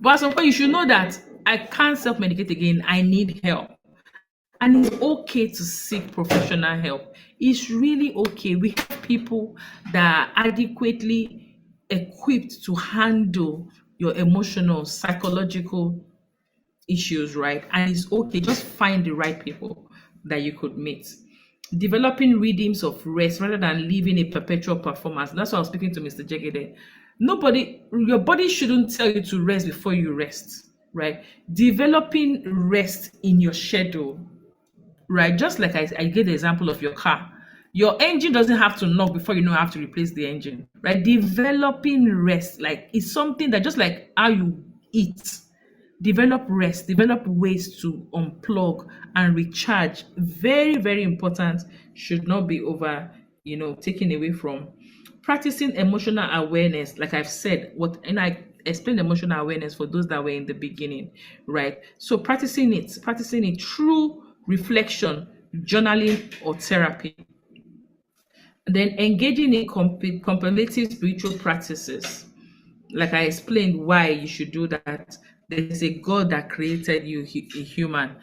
Speaker 1: But at some point you should know that I can't self-medicate again. I need help. And it's okay to seek professional help. It's really okay. We have people that are adequately equipped to handle your emotional, psychological issues, right? And it's okay. Just find the right people that you could meet. Developing rhythms of rest rather than living a perpetual performance. That's why I was speaking to Mr. Jegede. Your body shouldn't tell you to rest before you rest, right? Developing rest in your schedule, right? Just like I gave the example of your car. Your engine doesn't have to knock before you know how to replace the engine, right? Developing rest, like it's something that just like how you eat, develop rest, develop ways to unplug and recharge. Very, very important. Should not be over, taken away from. Practicing emotional awareness, like I've said, and I explained emotional awareness for those that were in the beginning, right? So practicing it through reflection, journaling, or therapy. Then engaging in complementary spiritual practices, like I explained why you should do that. There's a God that created you, a human.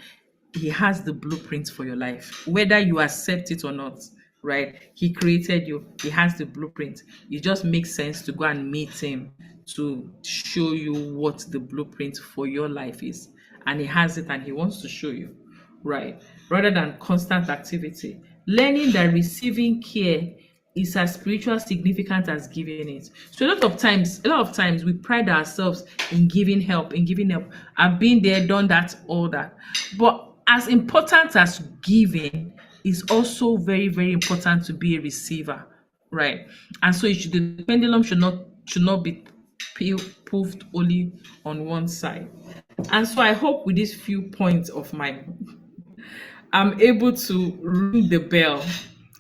Speaker 1: He has the blueprint for your life, whether you accept it or not, right? He created you, he has the blueprint. It just makes sense to go and meet him to show you what the blueprint for your life is. And he has it and he wants to show you, right? Rather than constant activity. Learning that receiving care is as spiritual significant as giving it. So a lot of times we pride ourselves in giving help. I've been there, done that, all that. But as important as giving is also very, very important to be a receiver, right? And so the pendulum should not be proved only on one side. And so I hope with these few points of mine, I'm able to ring the bell.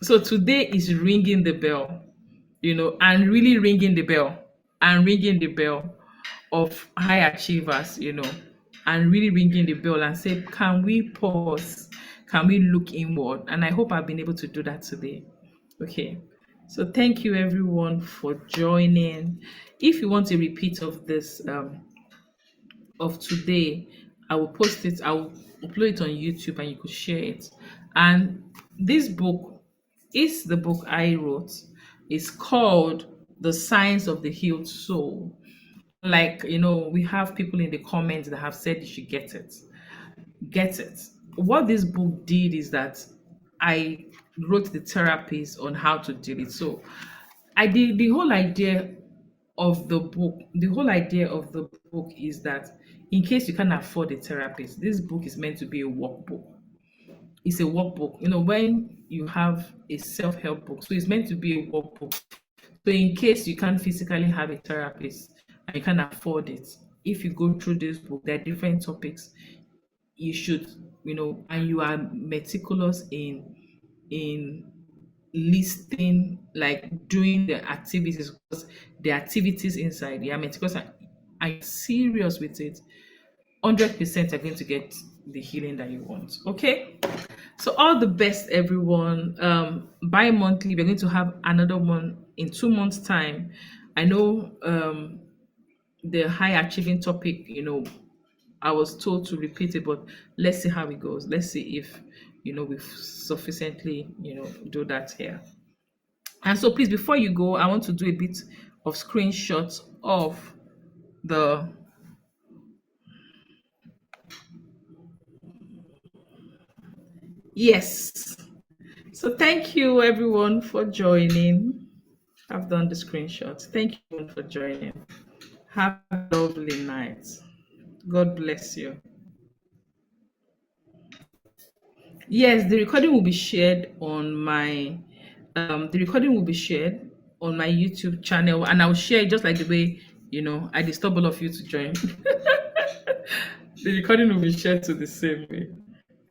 Speaker 1: So today is ringing the bell, and really ringing the bell of high achievers, and really ringing the bell and say, can we pause? Can we look inward? And I hope I've been able to do that today. Okay. So thank you everyone for joining. If you want a repeat of this, of today, I will post it, I will upload it on YouTube and you could share it. And this book is the book I wrote. It's called The Science of the Healed Soul. Like, we have people in the comments that have said you should get it. Get it. What this book did is that I wrote the therapies on how to do it. So I did the whole idea of the book. The whole idea of the book is that in case you can't afford a therapist, this book is meant to be a workbook. It's a workbook. When you have a self-help book, so it's meant to be a workbook. So in case you can't physically have a therapist and you can't afford it, if you go through this book, there are different topics you should, and you are meticulous in listing, like doing the activities, because the activities inside, you are meticulous and you're serious with it, 100% are going to get the healing that you want. Okay. So all the best, everyone. Bi-monthly, we're going to have another one in 2 months' time. I know the high achieving topic, I was told to repeat it, but let's see how it goes. Let's see if we've sufficiently, do that here. And so please, before you go, I want to do a bit of screenshots of the yes. So thank you everyone for joining. I've done the screenshots. Thank you everyone for joining. Have a lovely night. God bless you. Yes, the recording will be shared on my YouTube channel, and I'll share it just like the way I disturb all of you to join. The recording will be shared to the same way.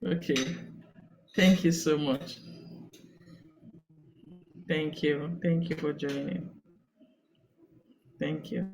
Speaker 1: Okay. Thank you so much. Thank you. Thank you for joining. Thank you.